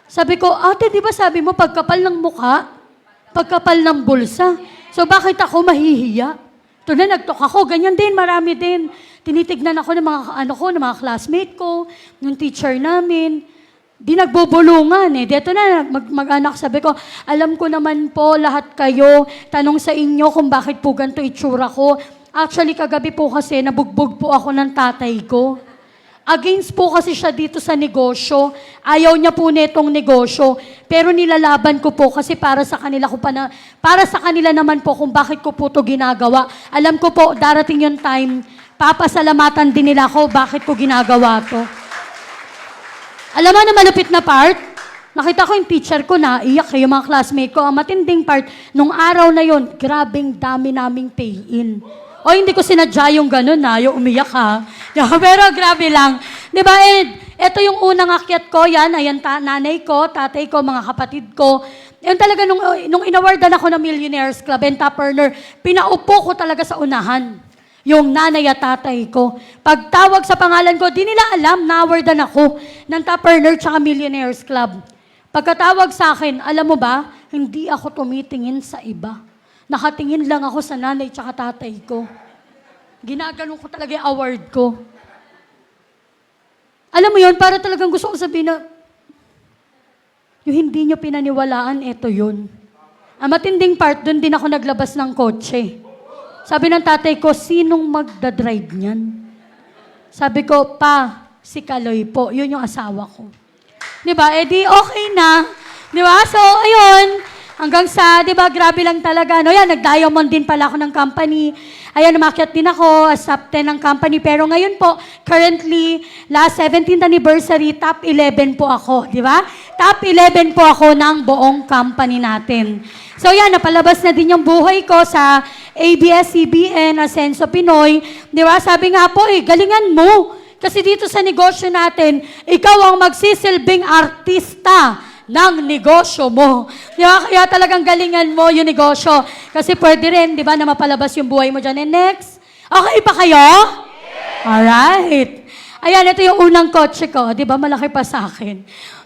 Sabi ko, ate, di ba sabi mo, pagkapal ng mukha, pagkapal ng bulsa. So, bakit ako mahihiya? Ito na, nagtok ako. Ganyan din, marami din. Tinitignan ako ng mga classmate ko, ng teacher namin. Di nagbubulungan Dito na, mag-anak, sabi ko, alam ko naman po lahat kayo, tanong sa inyo kung bakit po ganito itsura ko. Actually, kagabi po kasi, nabugbog po ako ng tatay ko. Against po kasi siya dito sa negosyo. Ayaw niya po netong negosyo. Pero nilalaban ko po kasi para sa kanila naman po kung bakit ko po to ginagawa. Alam ko po, darating yung time, papasalamatan din nila ako bakit ko ginagawa to. Alam mo na malupit na part? Nakita ko yung teacher ko na iyak yung mga classmate ko. Ang matinding part, nung araw na yon, grabing dami naming pay-in. O hindi ko sinadya yung ganun na, yung umiyak ha. Pero grabe lang. Di ba, ito yung unang akyat ko, yan, ayan nanay ko, tatay ko, mga kapatid ko. Yun talaga, nung inawardan ako ng Millionaires Club and Top Earner, pinaupo ko talaga sa unahan. Yung nanay at tatay ko. Pagtawag sa pangalan ko, di nila alam, na-awardan ako ng Top Earner tsaka Millionaires Club. Pagkatawag sa akin, alam mo ba, hindi ako tumitingin sa iba. Nakatingin lang ako sa nanay tsaka tatay ko. Ginaganon ko talaga yung award ko. Alam mo yun, para talagang gusto ko sabihin na, yung hindi nyo pinaniwalaan, eto yun. Ang matinding part, doon din ako naglabas ng kotse. Sabi ng tatay ko, sinong magdadrive niyan? Sabi ko, pa, si Kaloy po. Yun yung asawa ko. Diba? Eh di okay na. Diba? So, ayun. Hanggang sa, diba, grabe lang talaga. No, yan, nag-diamond din pala ako ng company. Ayan, umakyat din ako as top 10 ng company. Pero ngayon po, currently, last 17th anniversary, top 11 po ako. Diba? Top 11 po ako ng buong company natin. So yan, napalabas na din yung buhay ko sa ABS-CBN, Ascenso Pinoy. Di ba? Sabi nga po, galingan mo. Kasi dito sa negosyo natin, ikaw ang magsisilbing artista ng negosyo mo. Di ba? Kaya talagang galingan mo yung negosyo. Kasi pwede rin, di ba, na mapalabas yung buhay mo dyan. And next, okay pa kayo? Alright. Ayan, ito yung unang kotse ko. Di ba? Malaki pa sa akin.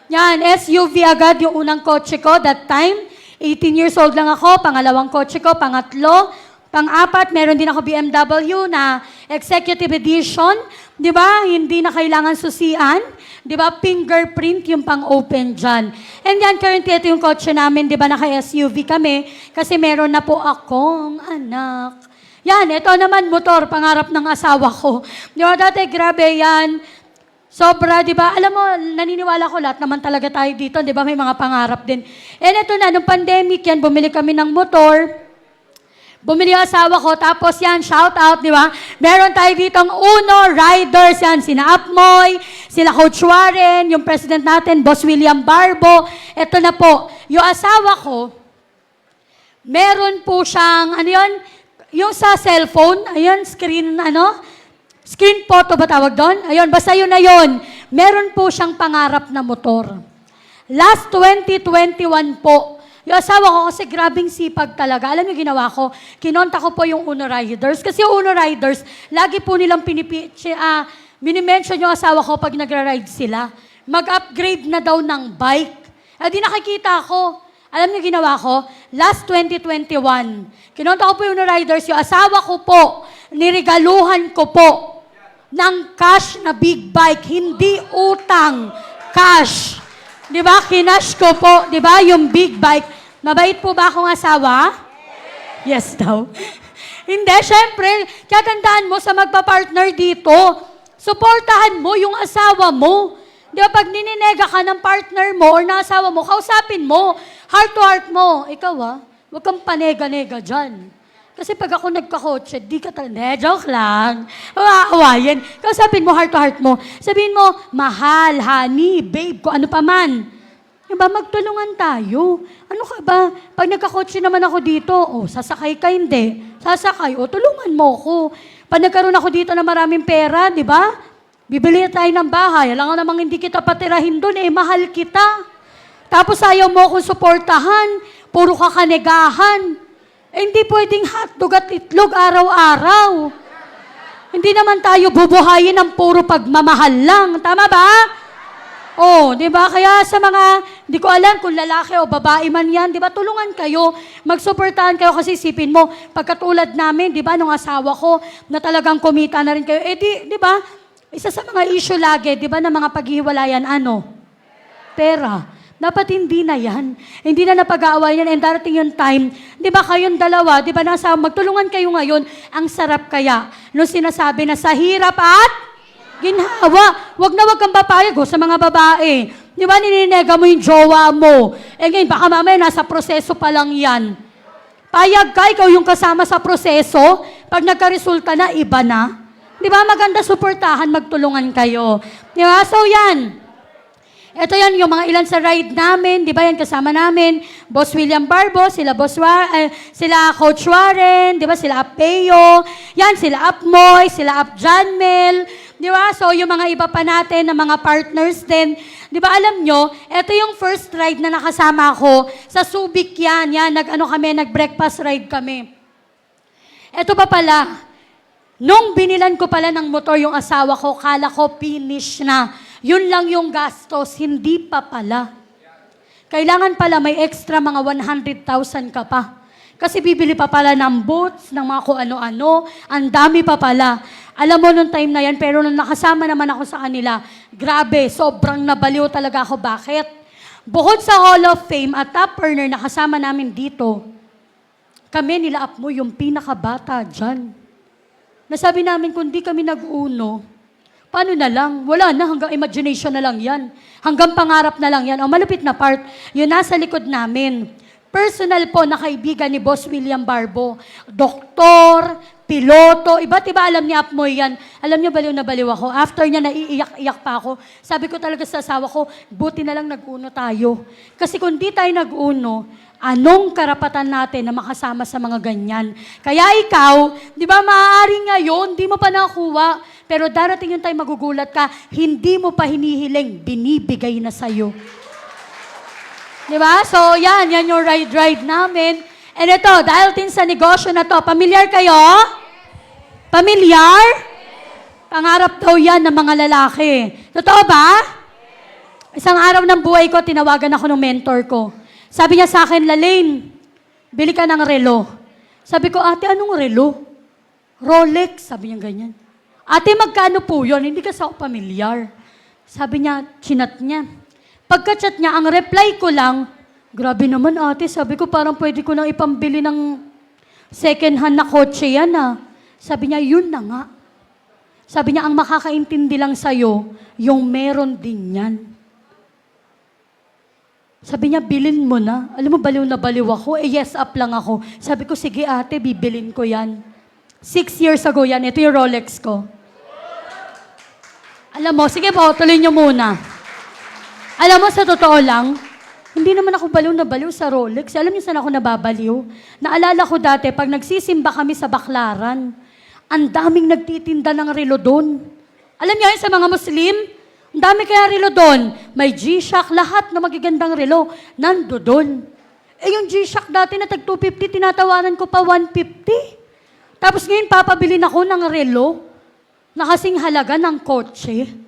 Yan, SUV agad yung unang kotse ko that time. 18 years old lang ako, pangalawang kotse ko, pangatlo, pang-apat, meron din ako BMW na Executive Edition. Di ba? Hindi na kailangan susian. Di ba? Fingerprint yung pang-open dyan. And yan, currently, ito yung kotse namin, di ba? Naka-SUV kami kasi meron na po akong anak. Yan, ito naman motor, pangarap ng asawa ko. Di ba? Dati, grabe yan. Sobra, di ba? Alam mo, naniniwala ko lahat naman talaga tayo dito, di ba? May mga pangarap din. And ito na, nung pandemic yan, bumili kami ng motor. Bumili yung asawa ko, tapos yan, shout out, di ba? Meron tayo ditong Uno Riders, yan, sina Apmoy, sila Coach Warren, yung president natin, Boss William Barbo. Ito na po, yung asawa ko, meron po siyang, ano yun? Yung sa cellphone, ayun, screen photo ba tawag doon? Ayun, basta yun na yun. Meron po siyang pangarap na motor. Last 2021 po, yung asawa ko kasi grabing sipag talaga. Alam niyo ginawa ko? Kinonta ko po yung Uno Riders. Kasi yung Uno Riders, lagi po nilang minimension yung asawa ko pag nagra-ride sila. Mag-upgrade na daw ng bike. Eh di nakikita ko. Alam niyo ginawa ko? Last 2021, kinonta ko po yung Uno Riders. Yung asawa ko po, niregaluhan ko po ng cash na big bike, hindi utang, cash. Di ba? Kinash ko po, di ba? Yung big bike. Mabait po ba akong asawa? Yes daw. Hindi, syempre, kaya tandaan mo sa magpa-partner dito, suportahan mo yung asawa mo. Di ba? Pag nininega ka ng partner mo or ng asawa mo, kausapin mo, heart to heart mo. Ikaw huwag kang panega-nega dyan. Kasi pag ako nagkakotse, di ka joke lang. Maawayan. Kausapin mo, heart to heart mo. Sabihin mo, mahal, honey, babe, kung ano pa man. Diba, magtulungan tayo. Ano ka ba? Pag nagkakotse naman ako dito, sasakay ka, hindi. Sasakay, tulungan mo ko. Pag nagkaroon ako dito na maraming pera, di ba? Bibili tayo ng bahay. Alam nga namang hindi kita patirahin doon, mahal kita. Tapos ayaw mo akong suportahan. Puro ka kanegahan. Hindi pwedeng hotdog at itlog araw-araw. Hindi naman tayo bubuhayin ng puro pagmamahal lang. Tama ba? Di ba? Kaya sa mga, di ko alam kung lalaki o babae man yan, di ba? Tulungan kayo, magsuportahan kayo kasi isipin mo, pagkatulad namin, di ba, nung asawa ko, na talagang kumita na rin kayo. Di ba? Isa sa mga issue lagi, di ba, na mga paghiwalayan, pera. Dapat hindi na yan. Hindi na napag-aawayan and darating yung time. Di ba kayong dalawa, di ba magtulungan kayo ngayon, ang sarap kaya. Nung sinasabi na sa hirap at ginhawa. Wag kang papayag sa mga babae. Di ba nininega mo yung jowa mo? Ngayon, baka mamaya nasa proseso pa lang yan. Payag ka, ikaw yung kasama sa proseso. Pag nagkaresulta na, iba na. Di ba maganda suportahan, magtulungan kayo. Di ba? So yan. Ito yan, yung mga ilan sa ride namin, di ba yan, kasama namin, Boss William Barbo, sila sila Coach Warren, di ba, sila Apeo, yan, sila Apmoy, sila Janmel, di ba? So, yung mga iba pa natin, na mga partners din, di ba, alam nyo, ito yung first ride na nakasama ko, sa Subic yan, nag-breakfast ride kami. Ito pa pala, nung binilan ko pala ng motor yung asawa ko, kala ko finish na. Yun lang yung gastos, hindi pa pala. Kailangan pala may extra mga 100,000 ka pa. Kasi bibili pa pala ng boots, ng mga kung ano-ano, ang dami pa pala. Alam mo nung time na yan, pero nung nakasama naman ako sa kanila, grabe, sobrang nabaliw talaga ako. Bakit? Bukod sa Hall of Fame at top earner na kasama namin dito, kami nila Apmo yung pinakabata dyan. Nasabi namin, kung di kami nag-uno, paano na lang? Wala na, hanggang imagination na lang yan. Hanggang pangarap na lang yan. Ang malupit na part, yun nasa likod namin. Personal po na kaibigan ni Boss William Barbo. Doktor, piloto, iba't iba alam ni Apmoy yan. Alam niyo, baliw na baliw ako. After niya, naiiyak-iyak pa ako. Sabi ko talaga sa asawa ko, buti na lang nag-uno tayo. Kasi kung di tayo nag-uno, anong karapatan natin na makasama sa mga ganyan? Kaya ikaw, di ba maaari ngayon, di mo pa nakuha, pero darating yung time magugulat ka, hindi mo pa hinihiling, binibigay na sa'yo. Di ba? So yan yung ride namin. And ito, dahil din sa negosyo na to, pamilyar kayo? Pamilyar? Pangarap daw yan ng mga lalaki. Totoo ba? Isang araw ng buhay ko, tinawagan ako ng mentor ko. Sabi niya sa akin, Lalaine, bili ka ng relo. Sabi ko, ate, anong relo? Rolex, sabi niya ganyan. Ate, magkano po yun? Hindi kasi ako pamilyar. Sabi niya, chinat niya. Pagka-chat niya, ang reply ko lang, grabe naman ate, sabi ko parang pwede ko nang ipambili ng second hand na kotse yan ah. Sabi niya, yun na nga. Sabi niya, ang makakaintindi lang sa'yo, yung meron din yan. Sabi niya, bilin mo na. Alam mo, baliw na baliw ako. Yes up lang ako. Sabi ko, sige ate, bibilin ko yan. 6 years ago yan. Ito yung Rolex ko. Alam mo, sige po, tuloy niyo muna. Alam mo, sa totoo lang, hindi naman ako baliw na baliw sa Rolex. Alam niyo saan ako nababaliw? Naalala ko dati, pag nagsisimba kami sa Baclaran, ang daming nagtitinda ng relo doon. Alam niyo yun sa mga Muslim? Ang dami kaya relo doon. May G-Shock, lahat na magagandang relo, nando doon. Eh yung G-Shock dati na tag 250, tinatawanan ko pa 150. Tapos ngayon, papabili ako ng relo na kasing halaga ng kotse.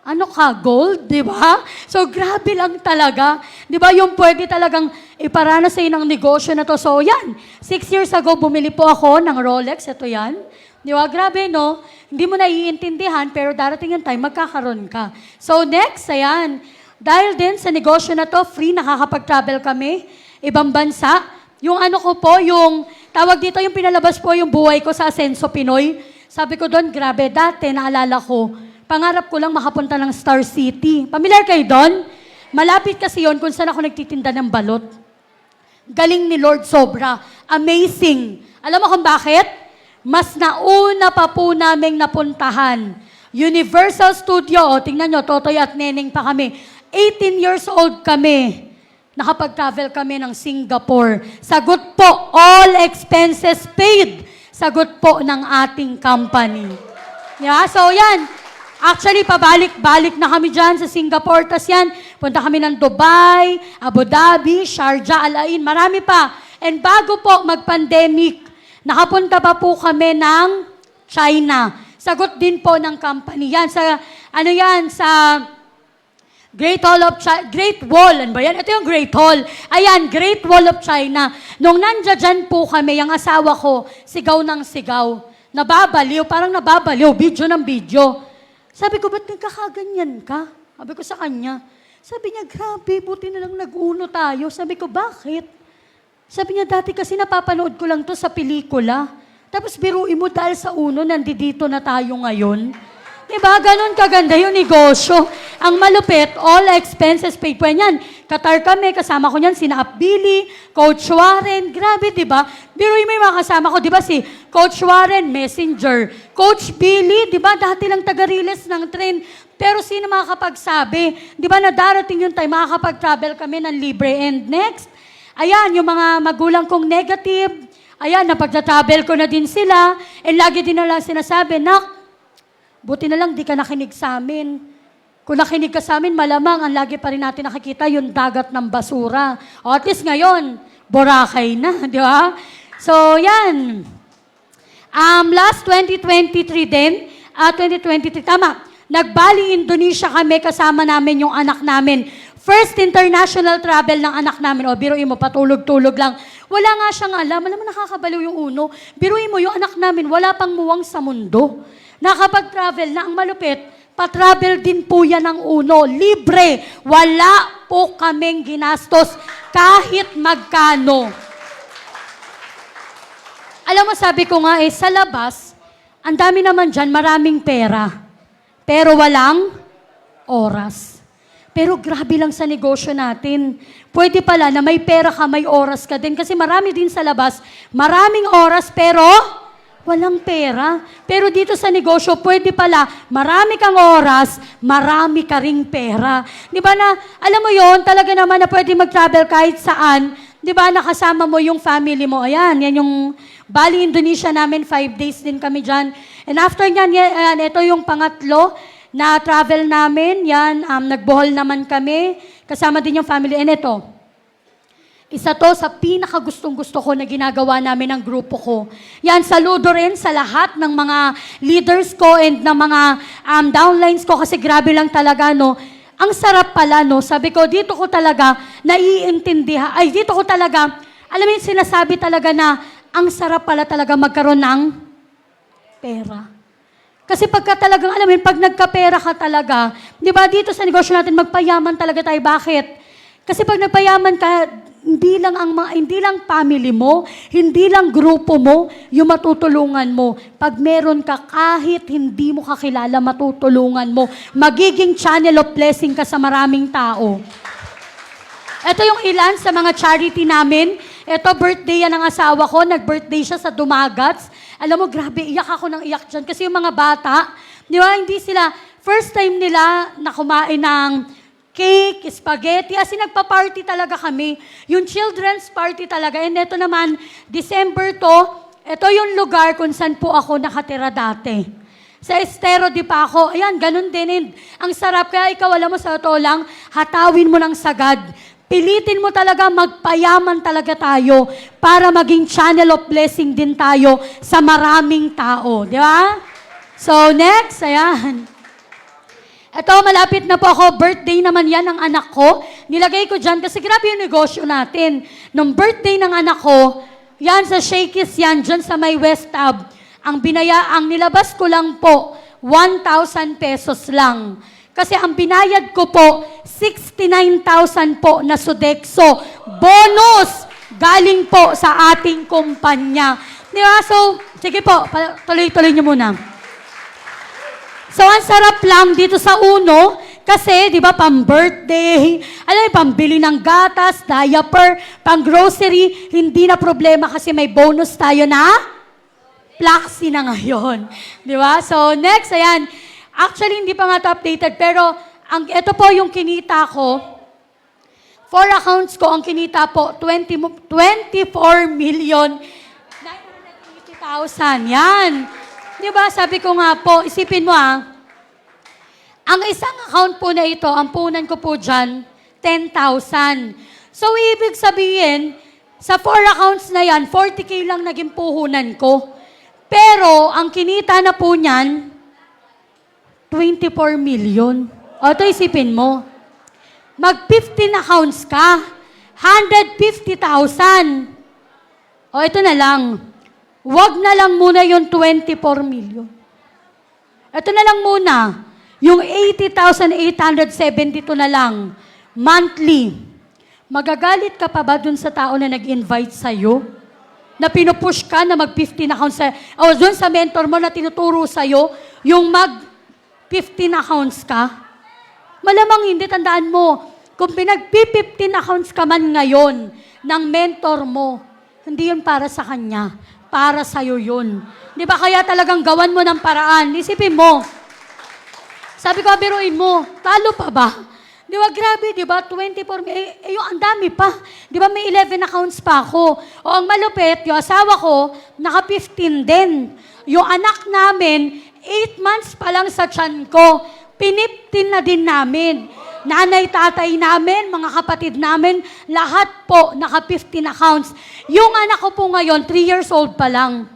Ano ka, gold, di ba? So, grabe lang talaga. Di ba, yung pwede talagang iparana sa'yo ng negosyo na to. So, yan. 6 years ago, bumili po ako ng Rolex. Ito yan. Di ba, grabe, no? Hindi mo naiintindihan, pero darating yung time, magkakaroon ka. So, next, ayan. Dahil din sa negosyo na to, free, nakakapag-travel kami. Ibang bansa. Yung ano ko po, yung tawag dito, yung pinalabas po yung buhay ko sa Asenso Pinoy. Sabi ko doon, grabe, dati naalala ko, pangarap ko lang makapunta ng Star City. Pamilyar kayo doon? Malapit kasi yon kung saan ako nagtitinda ng balot. Galing ni Lord sobra. Amazing. Alam mo kung bakit? Mas nauna pa po naming napuntahan. Universal Studio, o tingnan nyo, Totoy at Neneng pa kami. 18 years old kami. Nakapag-travel kami ng Singapore. Sagot po, all expenses paid. Sagot po ng ating company. Yeah, so yan. Actually, pabalik-balik na kami dyan sa Singapore. Tapos yan, punta kami ng Dubai, Abu Dhabi, Sharjah, Al Ain, marami pa. And bago po mag-pandemic, nakapunta pa po kami ng China. Sagot din po ng company. Yan, sa, ano yan, sa Great Wall, ano ba yan? Ito yung Great Hall. Ayan, Great Wall of China. Nung nandiyan po kami, yung asawa ko, sigaw ng sigaw. Nababaliw, parang nababaliw, video ng video. Sabi ko, ba't nagkakaganyan ka? Sabi ko sa kanya. Sabi niya, grabe, buti na lang nag-uno tayo. Sabi ko, bakit? Sabi niya, dati kasi napapanood ko lang to sa pelikula. Tapos biruin mo dahil sa uno, nandito na tayo ngayon. Diba? Ganon kaganda yung negosyo. Ang malupit, all expenses paid po yan. Qatar kami, kasama ko niyan, sina Billy, Coach Warren, grabe, diba? Biruin mo yung mga kasama ko, diba si Coach Warren, messenger. Coach Billy, diba? Dati lang taga-release ng train. Pero sino makakapagsabi? Diba na darating yung time, makakapag-travel kami ng libre. And next, ayan, yung mga magulang kong negative, ayan, napagta-travel ko na din sila. And lagi din na lang sinasabi, Nak, buti na lang di ka nakinig sa amin. Kung nakinig ka sa amin, malamang ang lagi pa rin natin nakikita yung dagat ng basura. O at least ngayon, Boracay na, di ba? So, yan. Last 2023 din, 2023, tama, nagbali Indonesia kami, kasama namin yung anak namin. First international travel ng anak namin. O, biruin mo, patulog-tulog lang. Wala nga siyang alam. Alam mo, nakakabaliw yung uno. Biruin mo, yung anak namin, wala pang muwang sa mundo. Nakapag-travel na, ang malupit, pa-travel din po yan ng uno. Libre. Wala po kaming ginastos kahit magkano. Alam mo, sabi ko nga sa labas, ang dami naman dyan, maraming pera. Pero walang oras. Pero grabe lang sa negosyo natin. Pwede pala na may pera ka, may oras ka din. Kasi marami din sa labas, maraming oras pero walang pera. Pero dito sa negosyo, pwede pala, marami kang oras, marami ka ring pera. Di ba na, alam mo yon talaga naman na pwede mag-travel kahit saan. Di ba, nakasama mo yung family mo. Ayan, yan yung Bali, Indonesia namin, 5 days din kami dyan. And after nyan, yan, ito yung pangatlo na travel namin. Yan, nagbohol naman kami. Kasama din yung family. And ito, isa to sa pinakagustong-gusto ko na ginagawa namin ng grupo ko. Yan, saludo rin sa lahat ng mga leaders ko and ng mga downlines ko kasi grabe lang talaga, no. Ang sarap pala, no. Sabi ko, dito ko talaga naiintindihan, dito ko talaga, alam mo yung sinasabi talaga na ang sarap pala talaga magkaroon ng pera. Kasi pagka talagang, alam mo yun, pag nagkapera ka talaga, di ba, dito sa negosyo natin, magpayaman talaga tayo. Bakit? Kasi pag nagpayaman ka, hindi lang family mo, hindi lang grupo mo, yung matutulungan mo. Pag meron ka, kahit hindi mo kakilala, matutulungan mo. Magiging channel of blessing ka sa maraming tao. Ito yung ilan sa mga charity namin. Ito, birthday yan ng asawa ko. Nag-birthday siya sa Dumagats. Alam mo, grabe, iyak ako ng iyak dyan. Kasi yung mga bata, di ba, hindi sila, first time nila na kumain ng cake, spaghetti, as in nagpa-party talaga kami. Yung children's party talaga. And ito naman, December to, ito yung lugar kung saan po ako nakatira dati. Sa Estero di Paco, ayan, ganun din. And ang sarap, kaya ikaw, alam mo, sa totoo lang, hatawin mo ng sagad. Pilitin mo talaga, magpayaman talaga tayo para maging channel of blessing din tayo sa maraming tao. Di ba? So, next, ayan. Ito, malapit na po ako. Birthday naman yan ng anak ko. Nilagay ko dyan kasi grabe yung negosyo natin. Nung birthday ng anak ko, yan sa Shakey's yan, dyan sa may West Tab. Ang nilabas ko lang po, 1,000 pesos lang. Kasi ang binayad ko po, 69,000 po na Sodexo. Bonus! Galing po sa ating kumpanya. Di ba? So, sige po, tuloy-tuloy niyo muna. So, ang sarap lang dito sa Uno, kasi, di ba, pang-birthday, alam mo, pambili ng gatas, diaper, pang-grocery, hindi na problema kasi may bonus tayo na Plaxi na ngayon. Di ba? So, next, ayan. Actually, hindi pa nga ito updated, pero ito po yung kinita ko. 4 accounts ko, ang kinita po, 24 million 980,000. Yan. Di ba? Sabi ko nga po, isipin mo ang isang account po na ito, ang punan ko po dyan, 10,000. So, ibig sabihin, sa 4 accounts na yan, 40K lang naging puhunan ko. Pero, ang kinita na po niyan, 24 million. O, ito isipin mo. Mag-15 accounts ka, 150,000. O, ito na lang. Wag na lang muna yung 24 million. Ito na lang muna. Yung 80,872 na lang. Monthly. Magagalit ka pa ba dun sa tao na nag-invite sa'yo? Na pinupush ka na mag-15 accounts o dun sa mentor mo na tinuturo sa'yo, yung 15 accounts ka? Malamang hindi, tandaan mo, kung pinag-15 accounts ka man ngayon ng mentor mo, hindi yun para sa kanya, para sa'yo yun. Di ba kaya talagang gawan mo ng paraan? Isipin mo, sabi ko, biruin mo, talo pa ba? Di ba, grabe, di ba, 24, yung ang dami pa. Di ba, may 11 accounts pa ako. O ang malupit, yung asawa ko, naka-15 din. Yung anak namin, 8 months pa lang sa tiyan ko, piniptin na din namin. Nanay, tatay namin, mga kapatid namin, lahat po naka-15 accounts. Yung anak ko po ngayon, 3 years old pa lang.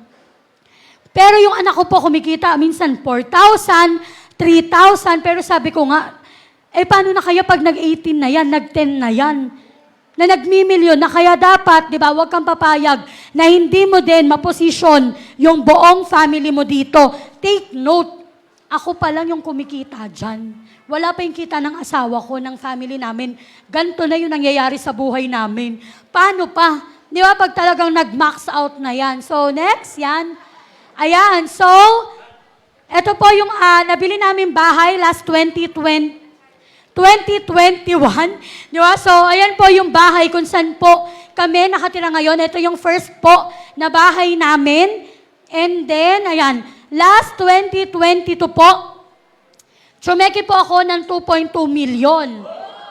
Pero yung anak ko po kumikita, minsan 4,000, 3,000, pero sabi ko nga, paano na kaya pag nag-18 na yan, nag-10 na yan, na nagmimilyon na kaya dapat, di ba, huwag kang papayag na hindi mo din maposisyon yung buong family mo dito. Take note, ako pa lang yung kumikita dyan. Wala pa yung kita ng asawa ko, ng family namin. Ganito na yung nangyayari sa buhay namin. Paano pa? Di ba, pag talagang nag-max out na yan. So, next, yan. Ayan, so, ito po yung nabili namin bahay last 2021. Di ba? So, ayan po yung bahay kung saan po kami nakatira ngayon. Ito yung first po na bahay namin. And then, ayan, last 2022 po, tsumeke po ako ng 2.2 million.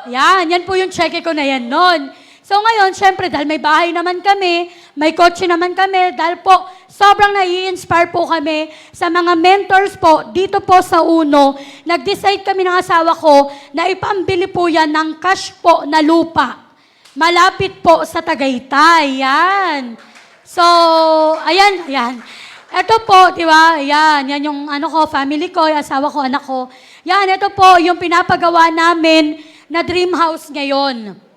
Yan po yung cheque ko na yan noon. So ngayon, syempre, dahil may bahay naman kami, may kotse naman kami, dahil po, sobrang nai-inspire po kami sa mga mentors po, dito po sa Uno, nag-decide kami ng asawa ko na ipambili po yan ng cash po na lupa. Malapit po sa Tagaytay. Yan. So, ayan. Ito po, di ba? Yan yung family ko, yung asawa ko, anak ko. Yan, ito po yung pinapagawa namin na dream house ngayon.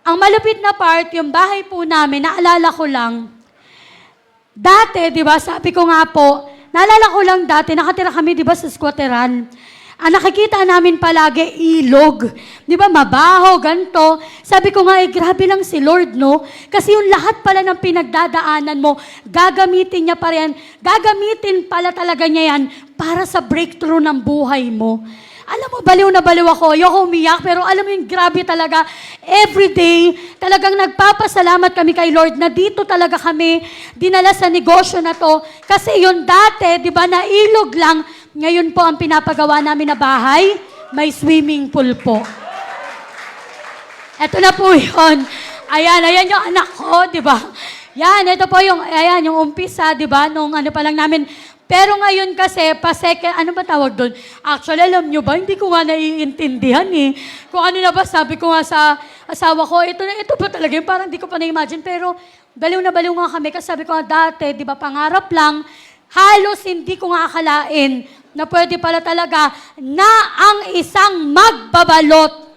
Ang malupit na part, yung bahay po namin, naalala ko lang, dati, di ba, sabi ko nga po, naalala ko lang dati, nakatira kami, di ba, sa squatteran. Ang nakikita namin palagi, ilog. Di ba, mabaho, ganto. Sabi ko nga, grabe lang si Lord, no? Kasi yung lahat pala ng pinagdadaanan mo, gagamitin niya pa rin. Gagamitin pala talaga niya yan para sa breakthrough ng buhay mo. Alam mo, baliw na baliw ako. Ayoko umiyak, pero alam mo yung grabe talaga. Every day, talagang nagpapasalamat kami kay Lord na dito talaga kami dinala sa negosyo na to. Kasi yung dati, di ba, na ilog lang, ngayon po ang pinapagawa namin na bahay, may swimming pool po. Eto na po yun. Ayan yung anak ko, di ba? Yan, ito po yung umpisa, di ba, nung pa lang namin. Pero ngayon kasi, pa-second, ano ba tawag doon? Actually, alam nyo ba, hindi ko nga naiintindihan eh. Kung ano na ba, sabi ko nga sa asawa ko, ito ba talaga yung parang hindi ko pa na-imagine. Pero baliw na baliw nga kami kasi sabi ko nga dati, di ba, pangarap lang, halos hindi ko nga akalain na pwede pala talaga na ang isang magbabalot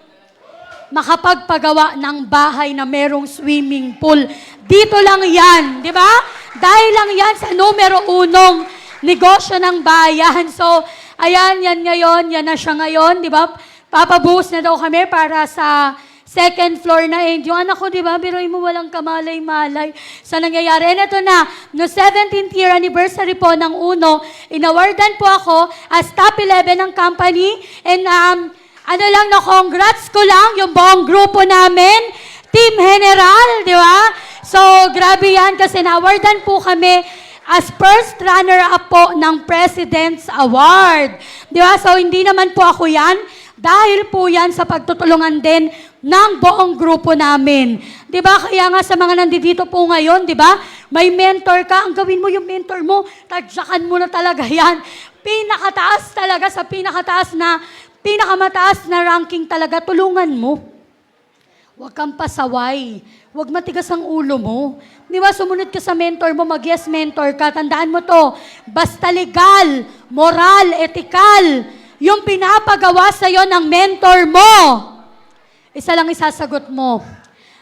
makapagpagawa ng bahay na merong swimming pool. Dito lang yan, di ba? Dahil lang yan sa numero 1 negosyo ng bayan. So, ayan, yan ngayon, yan na siya ngayon, di ba? Papabuhos na daw kami para sa second floor na. And yung anak ko, di ba, biruin mo walang kamalay-malay sa nangyayari. And ito na, no 17th year anniversary po ng Uno, inawardan po ako as top 11 ng company. And congrats ko lang yung buong grupo namin, Team General, di ba? So, grabe yan kasi na-awardan po kami as first runner-up po ng President's Award. Di ba? So, hindi naman po ako yan. Dahil po yan sa pagtutulungan din ng buong grupo namin. Di ba? Kaya nga sa mga nandito po ngayon, di ba? May mentor ka, ang gawin mo yung mentor mo, tadyakan mo na talaga yan. Pinakataas talaga sa pinakamataas na ranking talaga, tulungan mo. Huwag kang pasaway. Huwag matigas ang ulo mo. Di ba, sumunod ka sa mentor mo, mag-yes mentor ka. Tandaan mo to, basta legal, moral, ethical, yung pinapagawa sa'yo ng mentor mo, isa lang isasagot mo,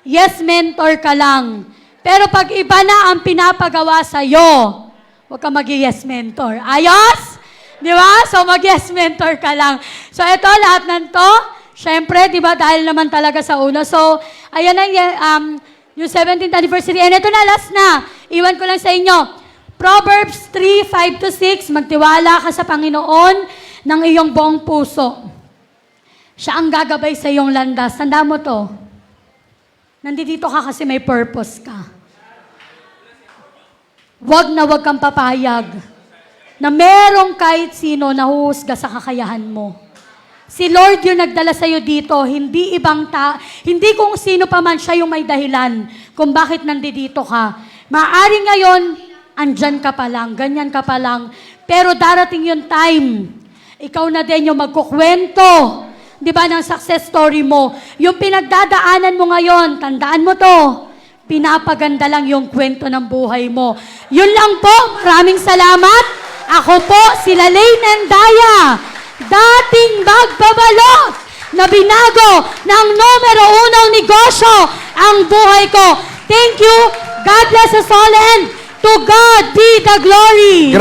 yes mentor ka lang. Pero pag iba na ang pinapagawa sa'yo, huwag ka mag-yes mentor. Ayos? Di ba? So, mag-yes mentor ka lang. So, ito, lahat ng to, syempre, di ba, dahil naman talaga sa una. So, ayan na yung 17th anniversary. And ito na, last na. Iwan ko lang sa inyo. Proverbs 3:5-6, magtiwala ka sa Panginoon ng iyong buong puso. Siya ang gagabay sa iyong landas. Tanda mo to. Nandito ka kasi may purpose ka. Wag na wag kang papayag na merong kahit sino na huhusga sa kakayahan mo. Si Lord yung nagdala sa'yo dito, hindi hindi kung sino pa man siya yung may dahilan kung bakit nandito ka. Maaring ngayon, andyan ka pa lang, ganyan ka pa lang, pero darating yung time, ikaw na din yung magkukwento, di ba, ng success story mo. Yung pinagdadaanan mo ngayon, tandaan mo to, pinapaganda lang yung kwento ng buhay mo. Yun lang po, maraming salamat. Ako po, sila Lane and Daya, dating magbabalot na binago ng numero 1 negosyo ang buhay ko. Thank you. God bless us all and to God be the glory.